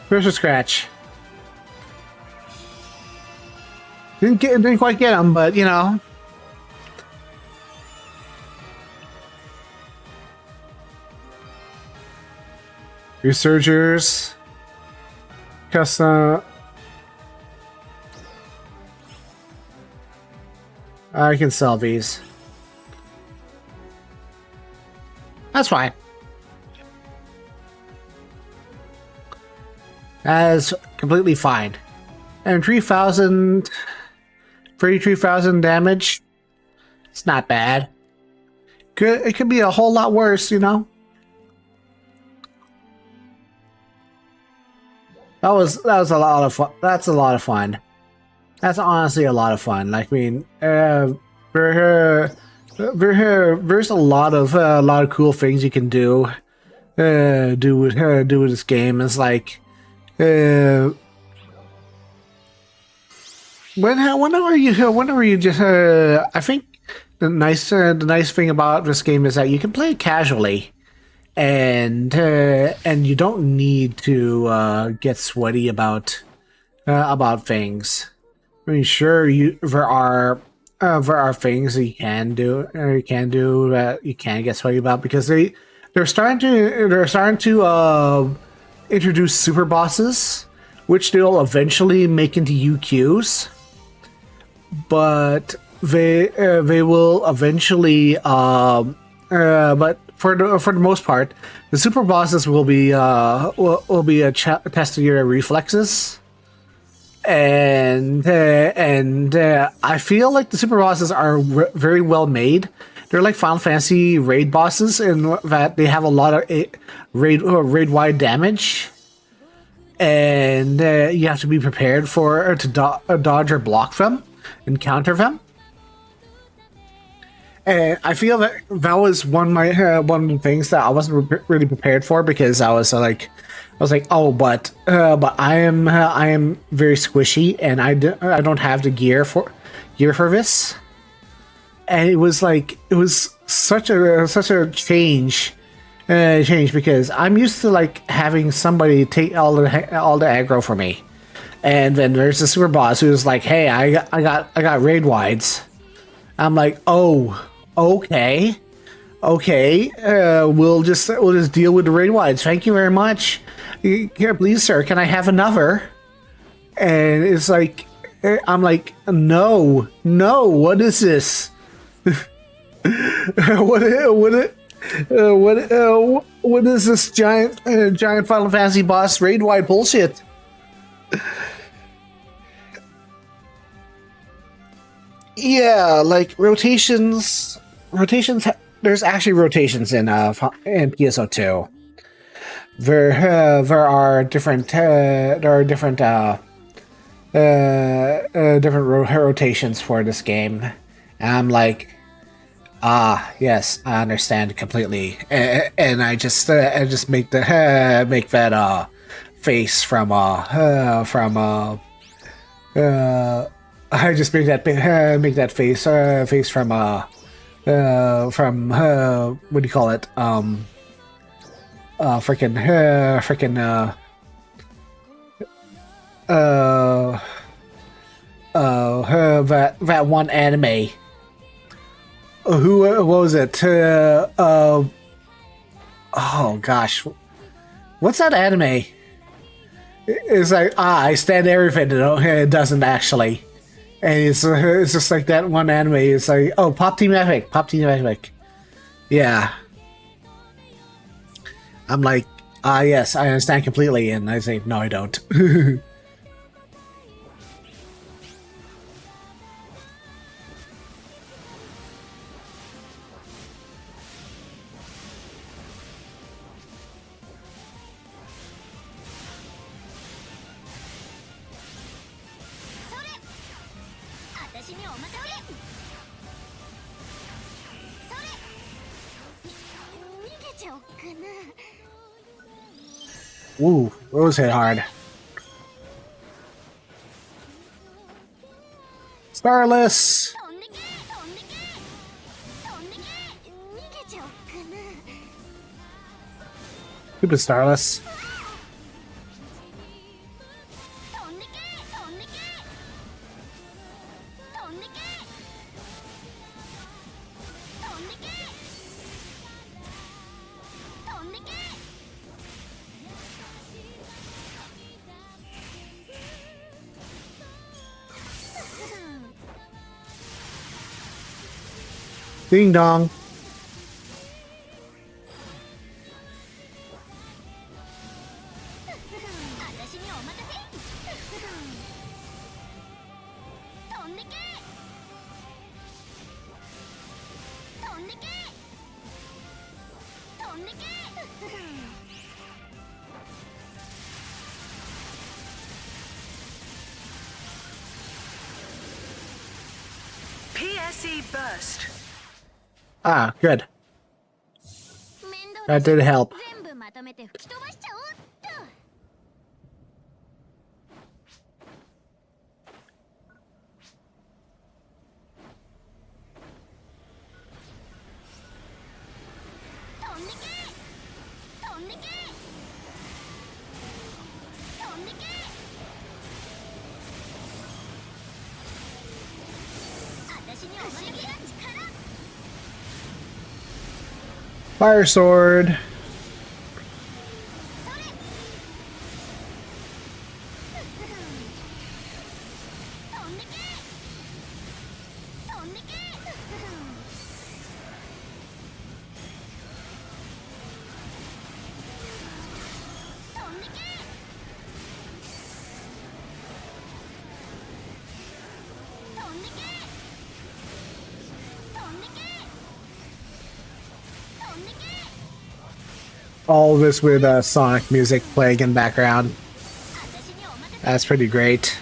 Here's a scratch. Didn't quite get him, but you know. Resurgers. Custom. I can sell these. That's fine. That is completely fine. And 3,000 damage. It's not bad. It could be a whole lot worse, you know. That was a lot of fun. That's a lot of fun. That's honestly a lot of fun. Like, I mean, there's a lot of cool things you can do with this game. It's like whenever you just I think the nice thing about this game is that you can play it casually, and you don't need to get sweaty about things. I mean, sure, there are things that you can do that you can get sweaty about, because they're starting to introduce super bosses, which they'll eventually make into UQs, but they will eventually. But for the most part, the super bosses will be a test of your reflexes, and I feel like the super bosses are very well made. They're like Final Fantasy raid bosses in that they have a lot of raid wide damage, and you have to be prepared to dodge or block them and counter them. And I feel that that was one of the things that I wasn't really prepared for, because I was like, oh, but I am very squishy, and I don't have the gear for this. And it was such a change, because I'm used to like having somebody take all the aggro for me, and then there's the super boss who's like, hey, I got raid wides. I'm like, oh. Okay, we'll just deal with the raid wides. Thank you very much. Here, please, sir, can I have another? And it's like, I'm like, no, what is this? what is this giant Final Fantasy boss raid wide bullshit? Yeah, like rotations. There's actually rotations in pso2. There are different rotations for this game, and I'm like, yes, I understand completely, and I just make that face from I just make that face from what do you call it? That one anime. What was it? Oh gosh, what's that anime? It's like, I stand everything. It doesn't actually. And it's just like that one anime. It's like, oh, Pop Team Epic. Yeah. I'm like, yes, I understand completely. And I say, no, I don't. Ooh, Rose hit hard. Starless! Stupid Starless. Ding dong. PSE burst. Ah, good. That did help. Fire sword. All this with Sonic music playing in background. That's pretty great.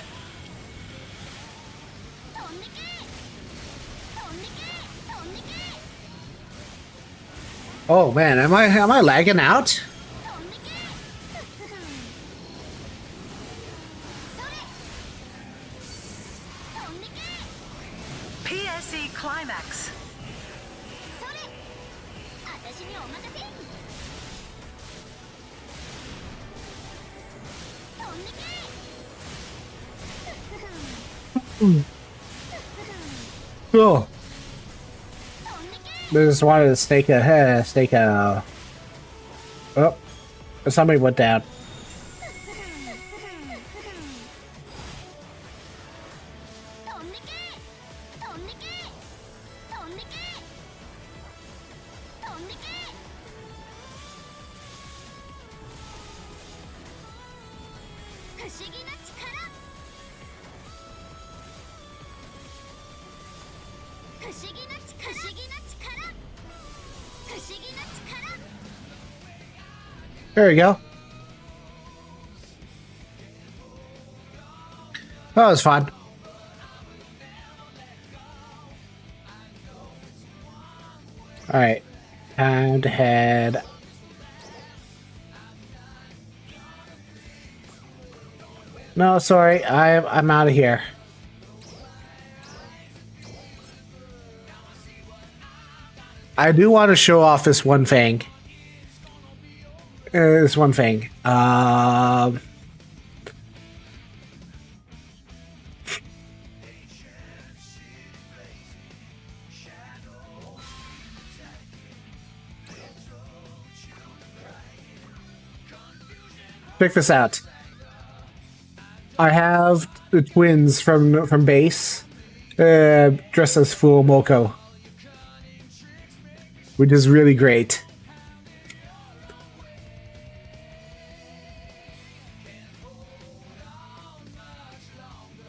Oh man, am I lagging out? PSE climax. Cool. They just wanted to stake a. Oh, somebody went down. There we go. That was fun. Alright. Time to head. No, sorry. I'm out of here. I do want to show off this one thing. This one thing. Check this out. I have the twins from base dressed as Full Moko, which is really great.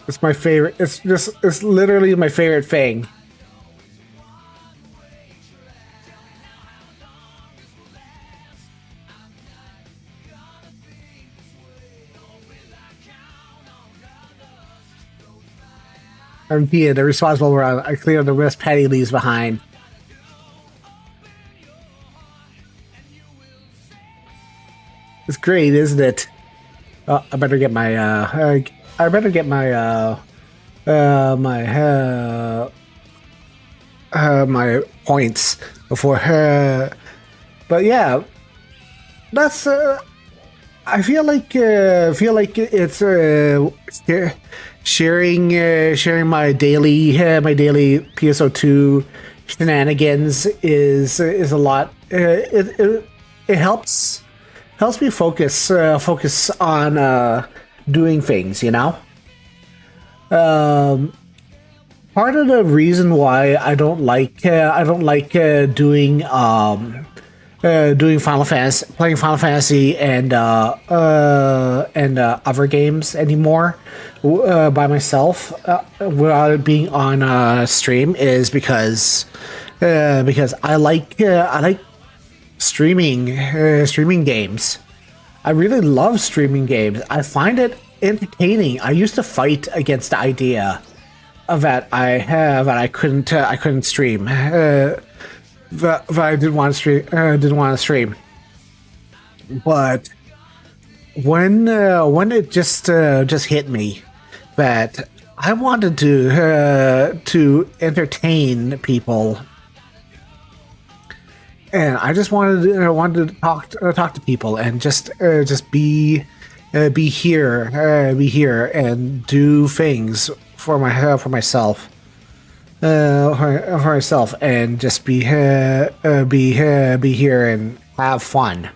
It's my favorite. It's literally my favorite thing. I'm Pia, the responsible around. I clear the rest Patty leaves behind. It's great, isn't it? Oh, I better get my I better get my my points before her. But yeah, that's I feel like it's sharing my daily pso2 shenanigans is a lot. It helps me focus on doing things, you know. Part of the reason why I don't like doing playing Final Fantasy and other games anymore by myself without it being on stream is because I like streaming games. I really love streaming games. I find it entertaining. I used to fight against the idea of that I couldn't stream. That I didn't want to stream. But when it just hit me that I wanted to entertain people, and I just wanted to talk to people and just be here and do things for myself. For myself, and just be here and have fun,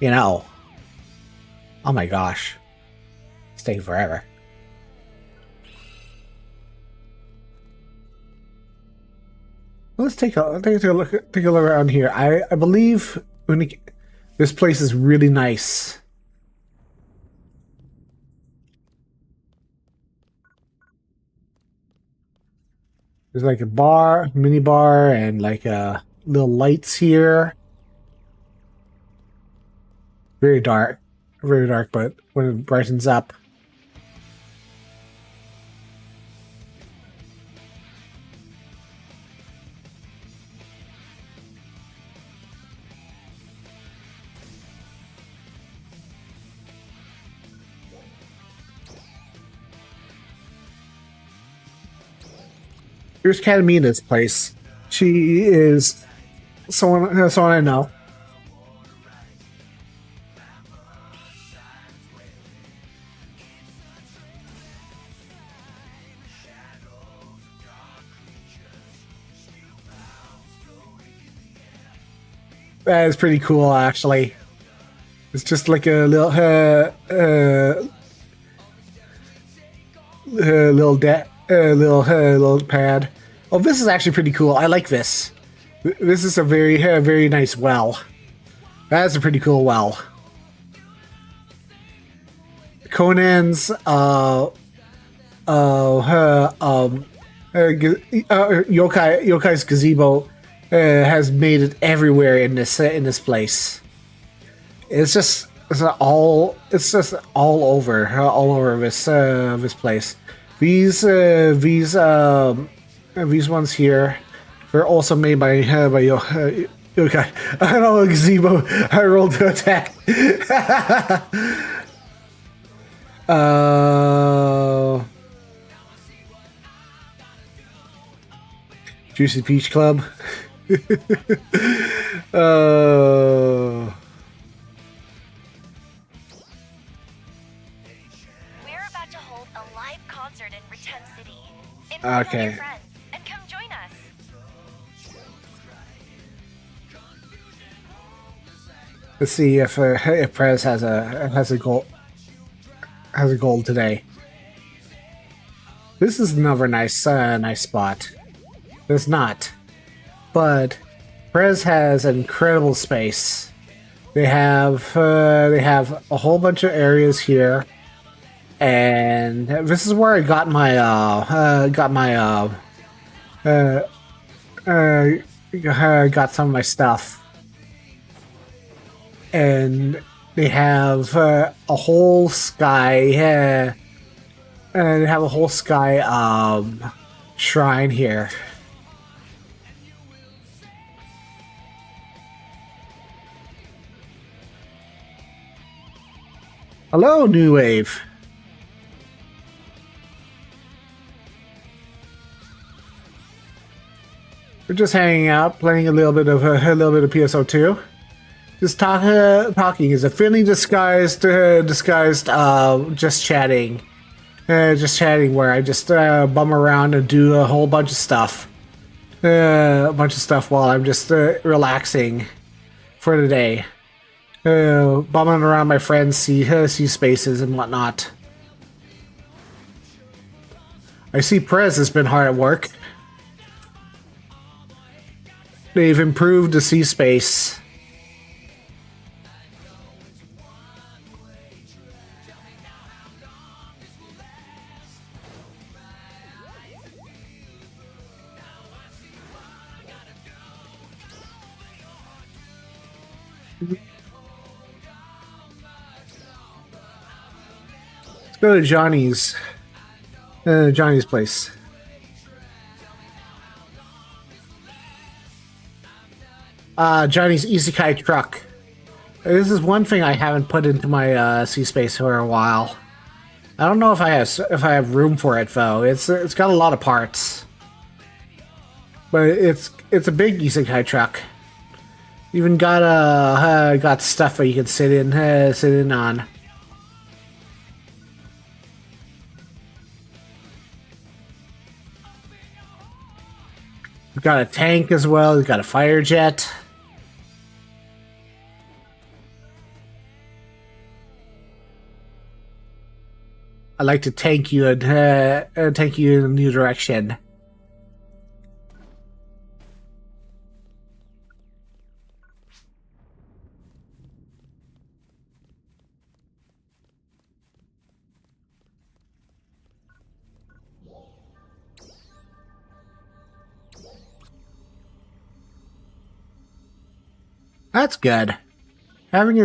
you know. Oh my gosh, it's taking forever. Let's take a look around here. I believe this place is really nice. There's like a bar, mini bar, and like little lights here. very dark, but when it brightens up. Here's Catamina's place. She is someone I know. That is pretty cool, actually. It's just like a little little pad. Oh, this is actually pretty cool. I like this. This is a very nice well. That's a pretty cool well. Conan's Yokai's gazebo has made it everywhere in this place. It's just all over this place. These ones here are also made by Yokai. I don't know, gazebo. I rolled to attack. Juicy Peach Club. We're about to hold a live concert in Return City. Invite all your friends and come join us. Let's see if Prez has a goal today. This is another nice spot. It's not, but Prez has incredible space. They have a whole bunch of areas here, and this is where I got my got some of my stuff. And they have a whole sky. They have a whole sky shrine here. Hello, New Wave. We're just hanging out, playing a little bit of pso2. Just talking is a friendly disguised just chatting. Where I just bum around and do a whole bunch of stuff. While I'm just relaxing for the day. Bumming around my friends, see spaces and whatnot. I see Prez has been hard at work. They've improved the sea space. Let's go to Johnny's place. Johnny's Isekai truck. This is one thing I haven't put into my sea space for a while. I don't know if I have room for it though. It's got a lot of parts, but it's a big Isekai truck. Even got stuff that you can sit in on. We've got a tank as well. We've got a fire jet. I like to tank you in a new direction. That's good. Having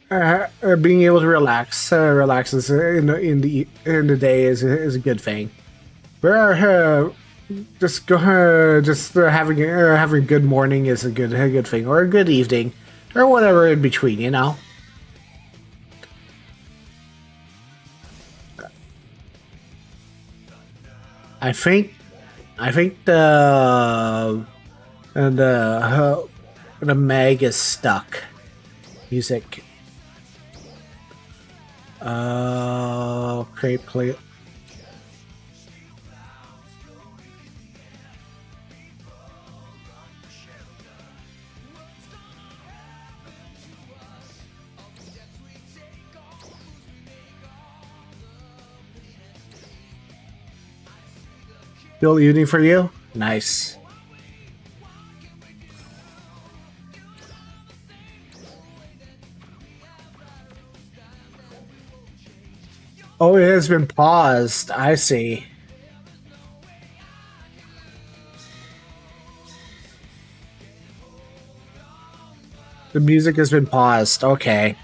being able to relax is, in the day is a good thing. We're just go just having a good morning is a good thing, or a good evening, or whatever in between. You know. I think I think the mag is stuck. Music. Create play. Still evening for you? Nice. Oh, it has been paused. I see. The music has been paused. Okay.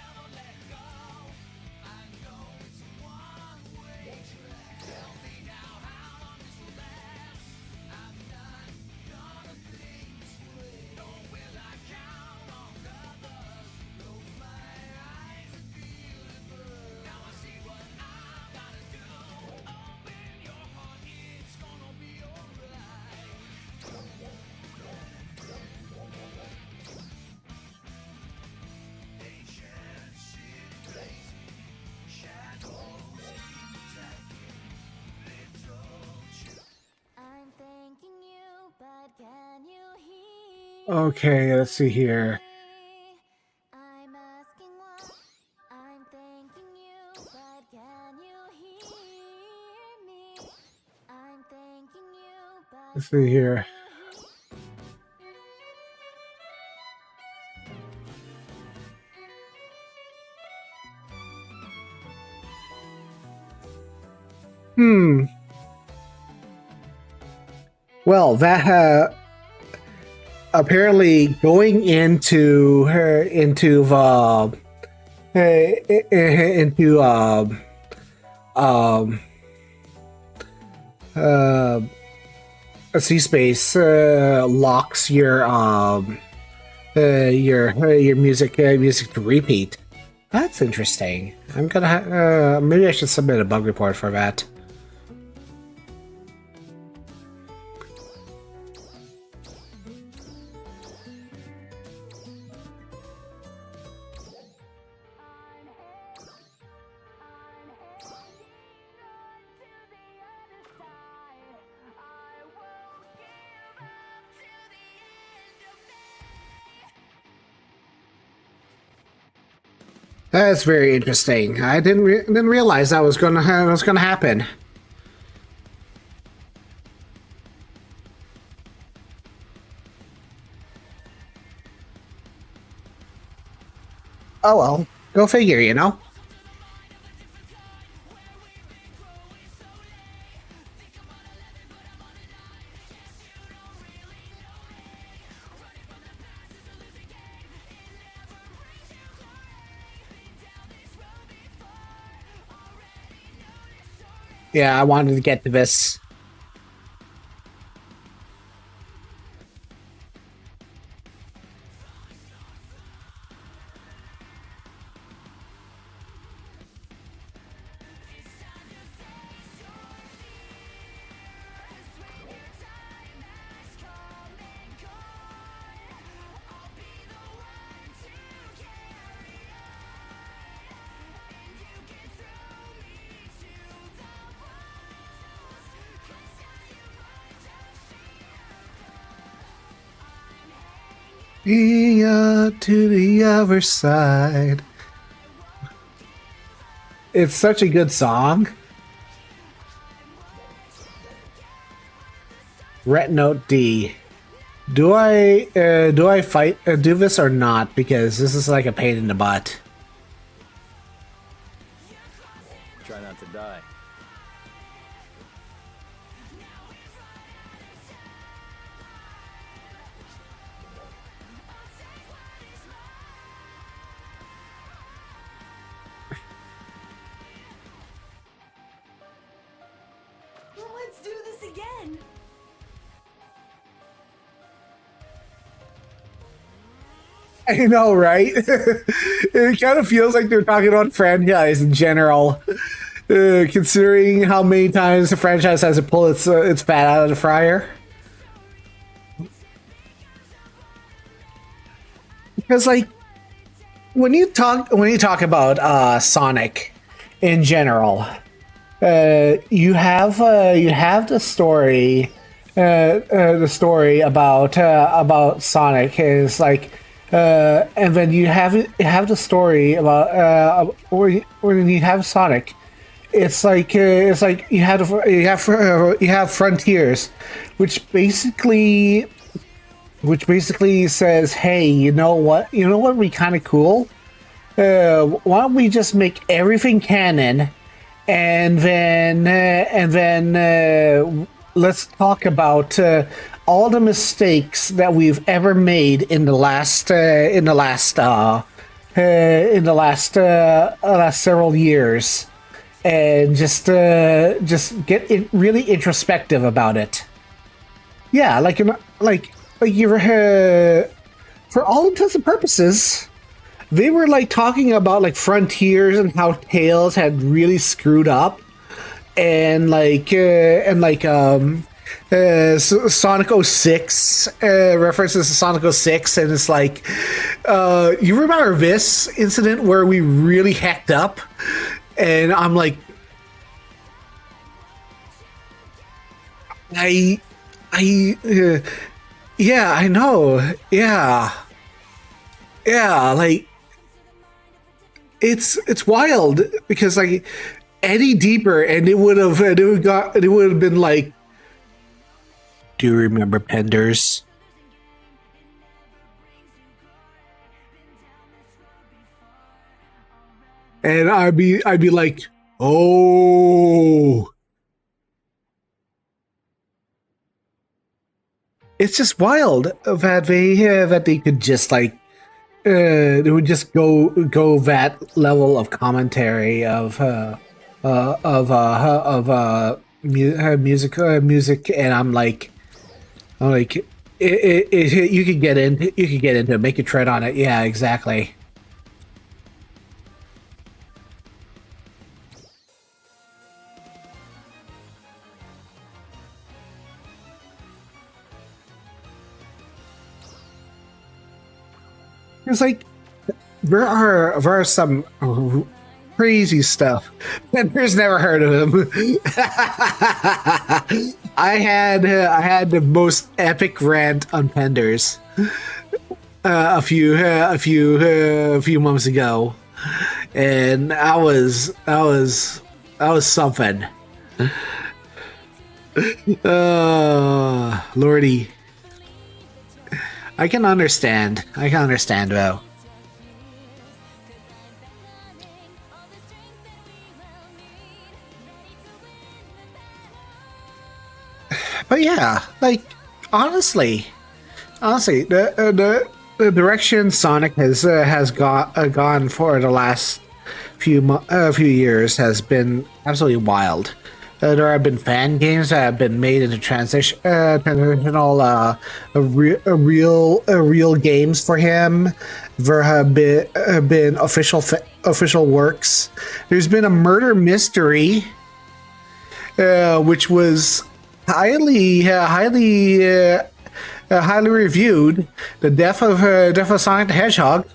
Okay, let's see here. Let's see here. Well, that apparently going into into um uh a C space locks your music to repeat. That's interesting. I'm gonna maybe I should submit a bug report for that. That's very interesting. I didn't realize that was gonna happen. Oh well, go figure. You know. Yeah, I wanted to get to this. To the other side. It's such a good song. Ret note D. Do I fight do this or not? Because this is like a pain in the butt. Try not to die. Let's do this again. I know, right? It kind of feels like they're talking about franchise in general, considering how many times the franchise has to pull its fat out of the fryer. Because, like, when you talk about Sonic in general, you have the story. The story about Sonic is like, and then you have the story about when you have Sonic. It's like you have Frontiers, which basically says, hey, you know what would be kind of cool? Why don't we just make everything canon, and then let's talk about all the mistakes that we've ever made in the last several years, and just get really introspective about it. Yeah, like you're for all intents and purposes, they were like talking about like Frontiers and how Tails had really screwed up, and Sonic 06 references to Sonic 06, and it's like, you remember this incident where we really hecked up? And I'm like, yeah, I know. Yeah, like it's wild, because like any deeper and it would have been like, do you remember Penders? And I'd be like, oh. It's just wild that they could just like they would just go that level of commentary of music, and I'm like you could get into it, make a tread on it. Yeah, exactly. It's like there are some crazy stuff. Pender's never heard of him. I had the most epic rant on Penders a few months ago, and that was something. Lordy. I can understand though. But yeah, like honestly, the direction Sonic has gone for the last few years has been absolutely wild. There have been fan games that have been made into transitional real games for him. There have been official works. There's been a murder mystery, which was highly reviewed. The death of Sonic the Hedgehog.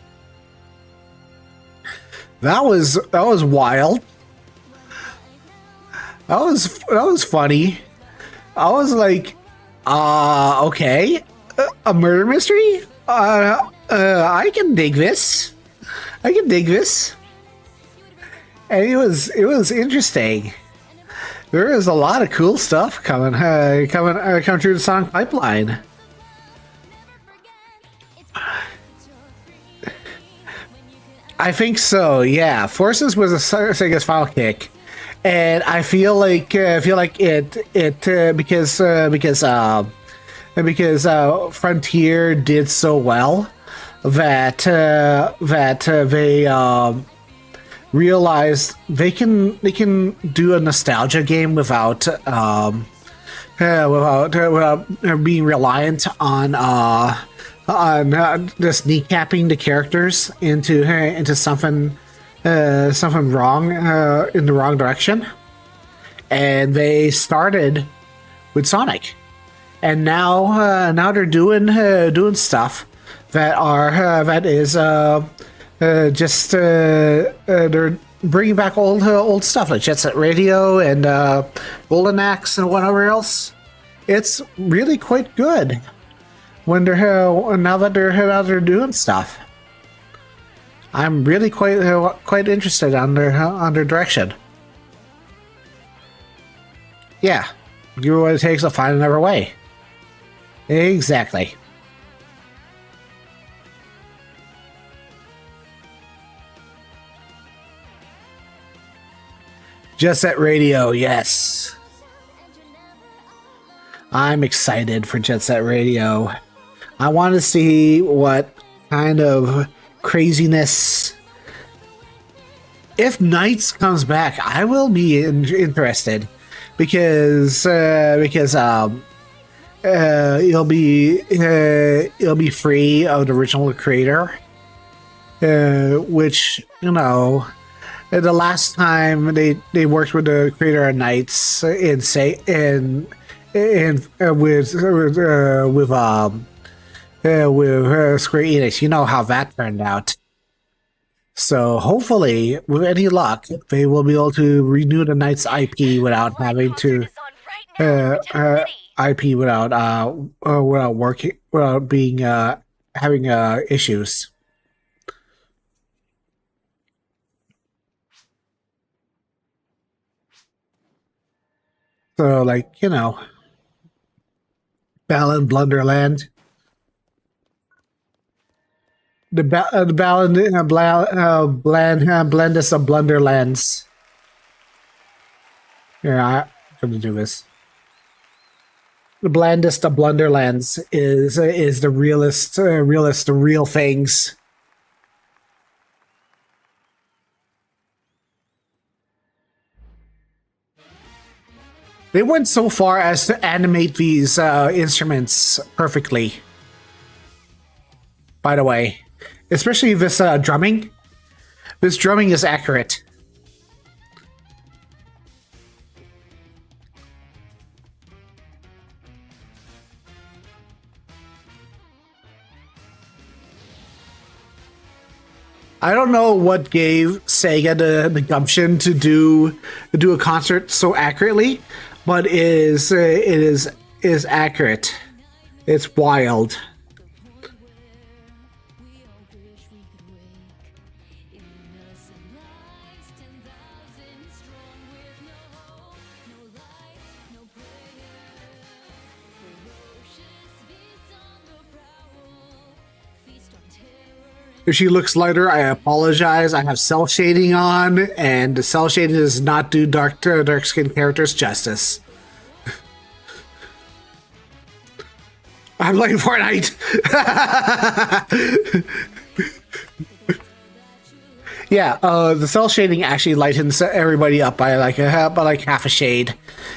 That was wild. That was funny. I was like, okay, a murder mystery. I can dig this. And it was interesting. There is a lot of cool stuff coming through the Sonic pipeline. I think so. Yeah, Forces was Sega's final kick. And I feel like it because Frontier did so well that they realized they can do a nostalgia game without without being reliant on just kneecapping the characters into something wrong in the wrong direction. And they started with Sonic, and now they're doing stuff that is just they're bringing back old stuff like Jet Set Radio and Golden Axe and whatever else. It's really quite good when they're now that they're doing stuff. I'm really quite interested on their direction. Yeah, give it what it takes to find another way. Exactly. Just Set Radio, yes. I'm excited for Jet Set Radio. I want to see what kind of craziness. If Knights comes back, I will be interested because it'll be free of the original creator, which the last time they worked with the creator of Knights with Square Enix, you know how that turned out. So hopefully, with any luck, they will be able to renew the Knights IP without having to IP without working without being having issues. So, like, Balan Blunderland. The blandest of Blunderlands. Yeah, I'm gonna do this. The blandest of Blunderlands is the realest, the real things. They went so far as to animate these instruments perfectly. By the way, especially this drumming. This drumming is accurate. I don't know what gave Sega the gumption to do a concert so accurately, but it is accurate. It's wild. If she looks lighter, I apologize. I have cell shading on, and the cell shading does not do dark skinned characters justice. I'm playing Fortnite. Yeah, the cell shading actually lightens everybody up by like half a shade.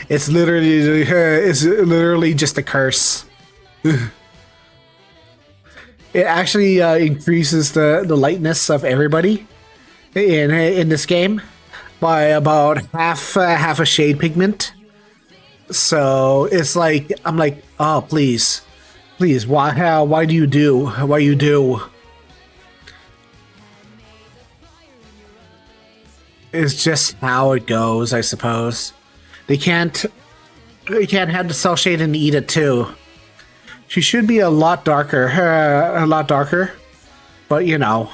It's literally just a curse. It actually increases the lightness of everybody in this game by about half a shade pigment. So it's like I'm like, oh please, why do you do? It's just how it goes, I suppose. They can't have the cell shade and eat it too. She should be a lot darker, but you know.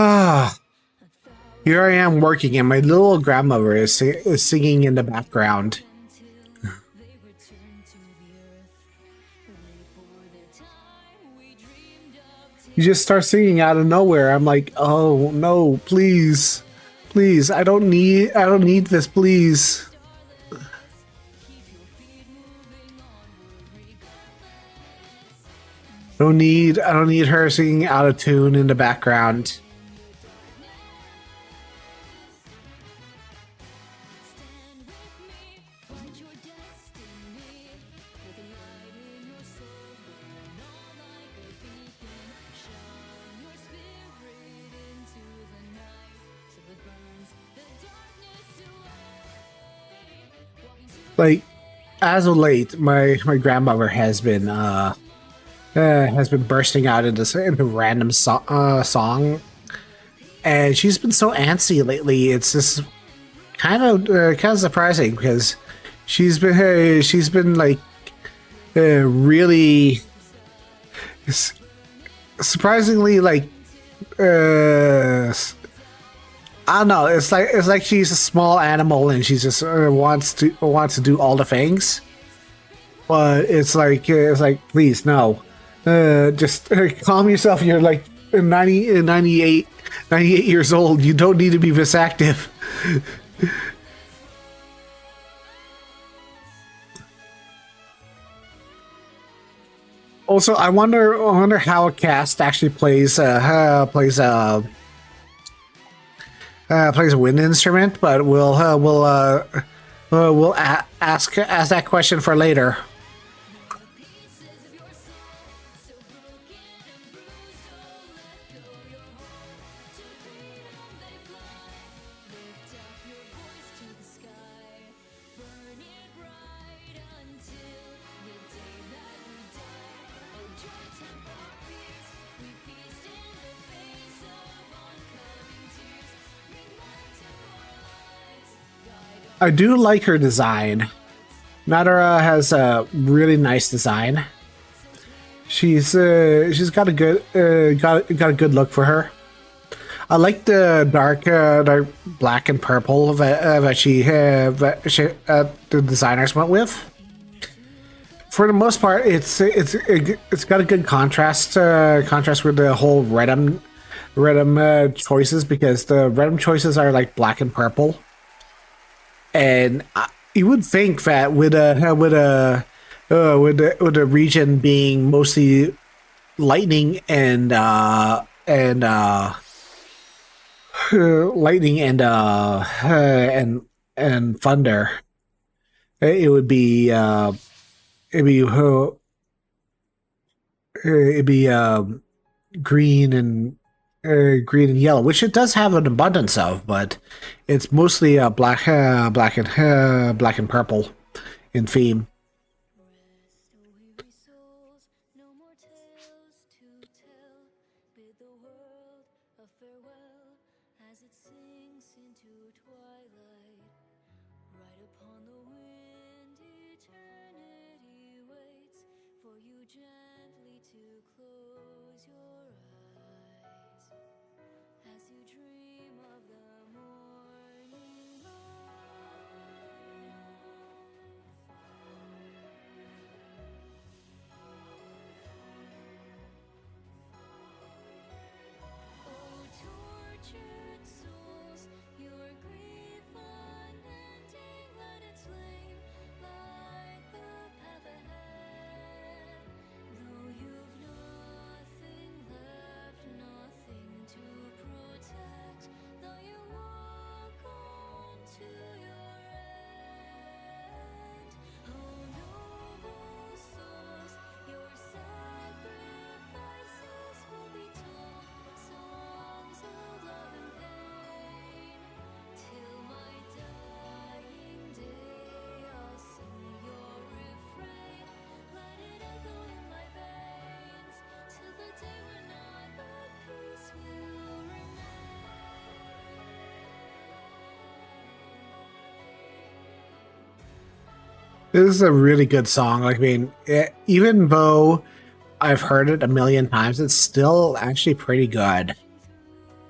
Ah, here I am working, and my little grandmother is singing in the background. You just start singing out of nowhere. I'm like, oh no, please, please, I don't need this, please. I don't need her singing out of tune in the background. Like, as of late, my grandmother has been bursting out into random song, and she's been so antsy lately. It's just kind of surprising because she's been like really surprisingly like I don't know. It's like she's a small animal and she just wants to do all the things. But it's like please no, just calm yourself. You're like 98 years old. You don't need to be this active. Also, I wonder how a cast actually plays a wind instrument, but we'll ask that question for later. I do like her design. Nadara has a really nice design. She's got a good got a good look for her. I like the dark black and purple that the designers went with. For the most part, it's got a good contrast with the whole Redum choices, because the Redum choices are like black and purple. And you would think that with the region being mostly lightning and thunder, it'd be green and yellow, which it does have an abundance of, but it's mostly black and purple in theme. This is a really good song. Like, I mean, even though I've heard it a million times, it's still actually pretty good.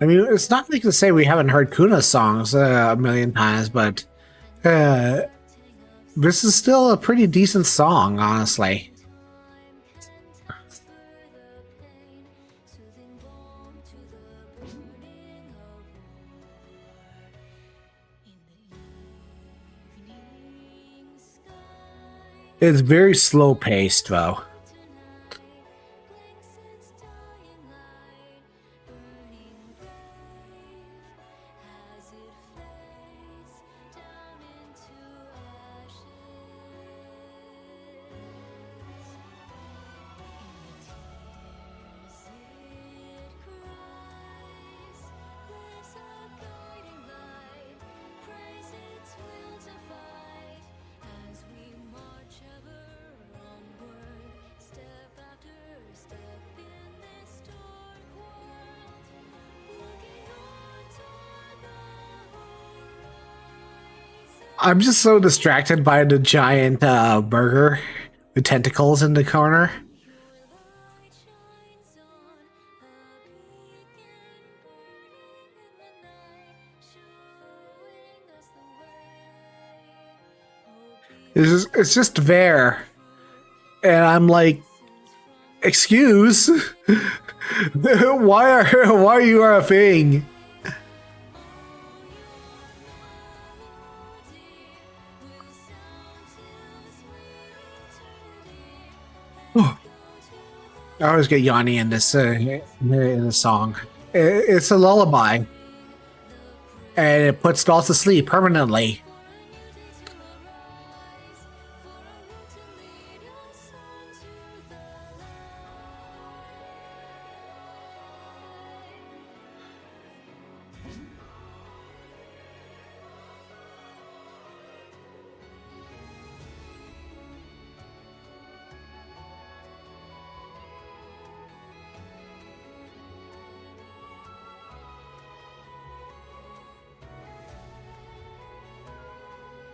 I mean, it's not like to say we haven't heard Kuna's songs a million times, but this is still a pretty decent song, honestly. It's very slow paced, though. I'm just so distracted by the giant burger with tentacles in the corner. It's just there. And I'm like, excuse? why are you a thing? I always get Yanni in this song. It's a lullaby, and it puts dolls to sleep permanently.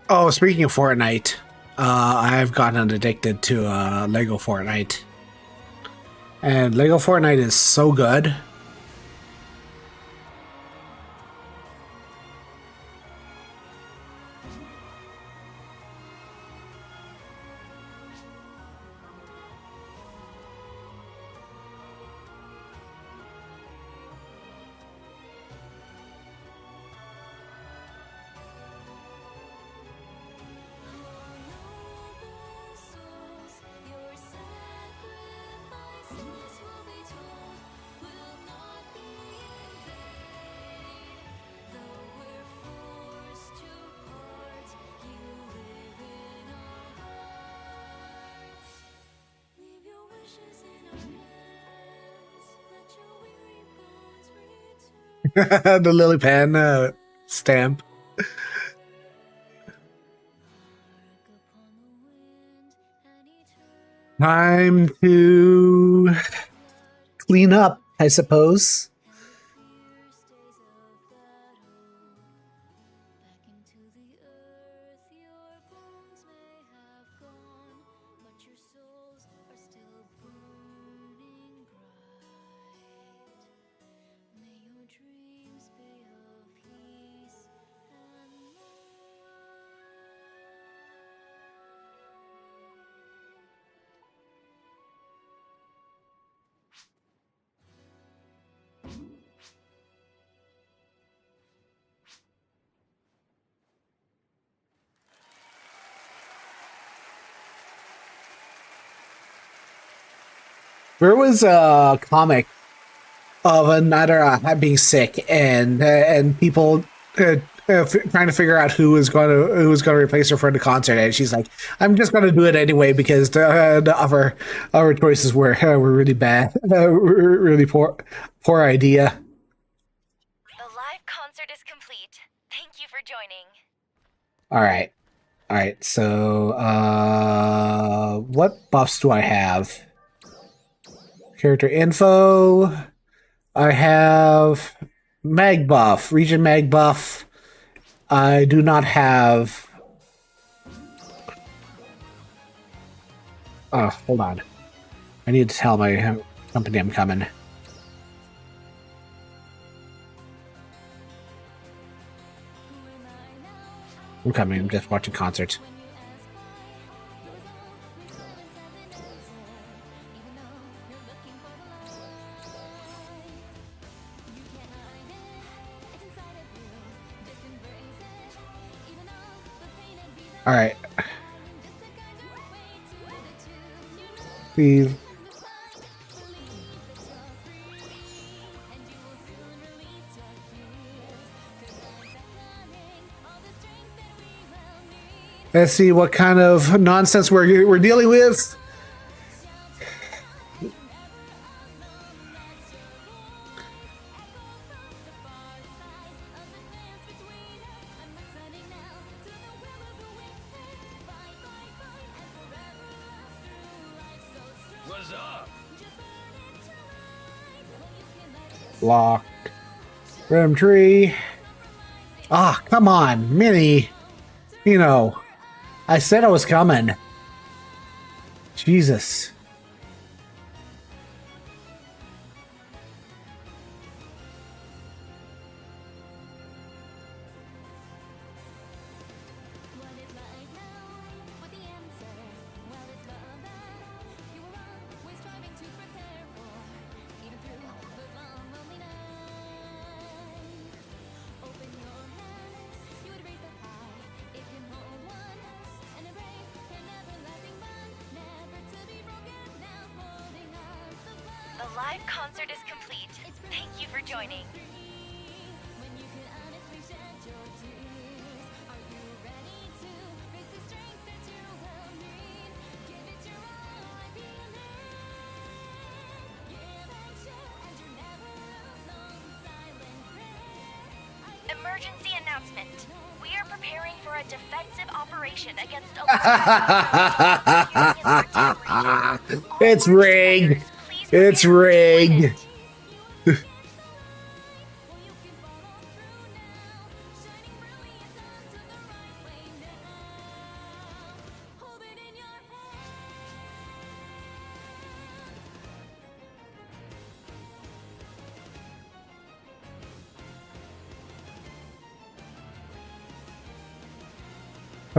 Oh, speaking of Fortnite, I've gotten addicted to Lego Fortnite. And Lego Fortnite is so good. The lily pan stamp. Time to clean up, I suppose. There was a comic of another being sick and people trying to figure out who was going to replace her for the concert, and she's like, "I'm just going to do it anyway because the other choices were really bad, really poor idea." The live concert is complete. Thank you for joining. All right. So, what buffs do I have? Character info. I have mag buff, region mag buff. I do not have. Oh, hold on. I need to tell my company I'm coming. I'm coming. I'm just watching concerts. All right. Please. Let's see what kind of nonsense we're dealing with. What's up? Lock. Random tree. Ah, come on, Minnie. You know, I said I was coming. Jesus. The live concert is complete. Thank you for joining. Emergency announcement. We are preparing for a defensive operation against a It's rigged. It's rigged.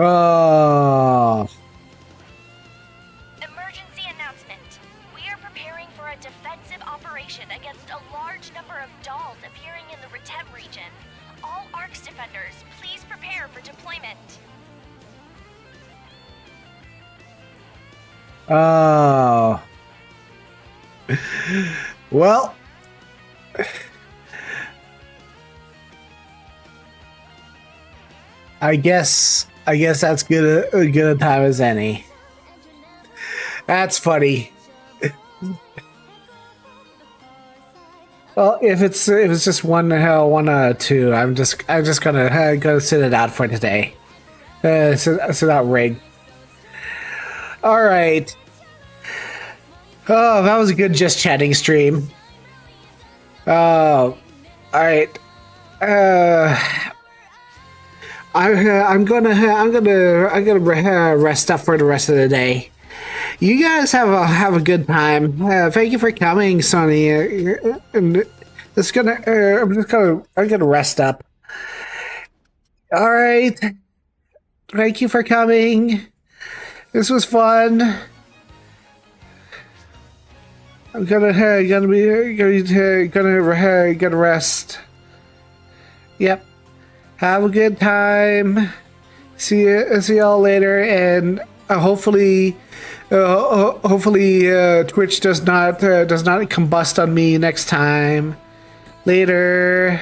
Oh. Emergency announcement. We are preparing for a defensive operation against a large number of dolls appearing in the Retem region. All ARCS defenders, please prepare for deployment. Oh. Well. I guess that's good a good time as any. That's funny. Well, if it's just one two, I'm just gonna sit it out for today. Sit out rig. All right. Oh, that was a good just chatting stream. Oh, all right. I'm gonna rest up for the rest of the day. You guys have a good time. Thank you for coming, Sonny. And I'm gonna rest up. All right. Thank you for coming. This was fun. I'm gonna rest. Yep. Have a good time. See y'all later, and hopefully Twitch does not combust on me next time. Later.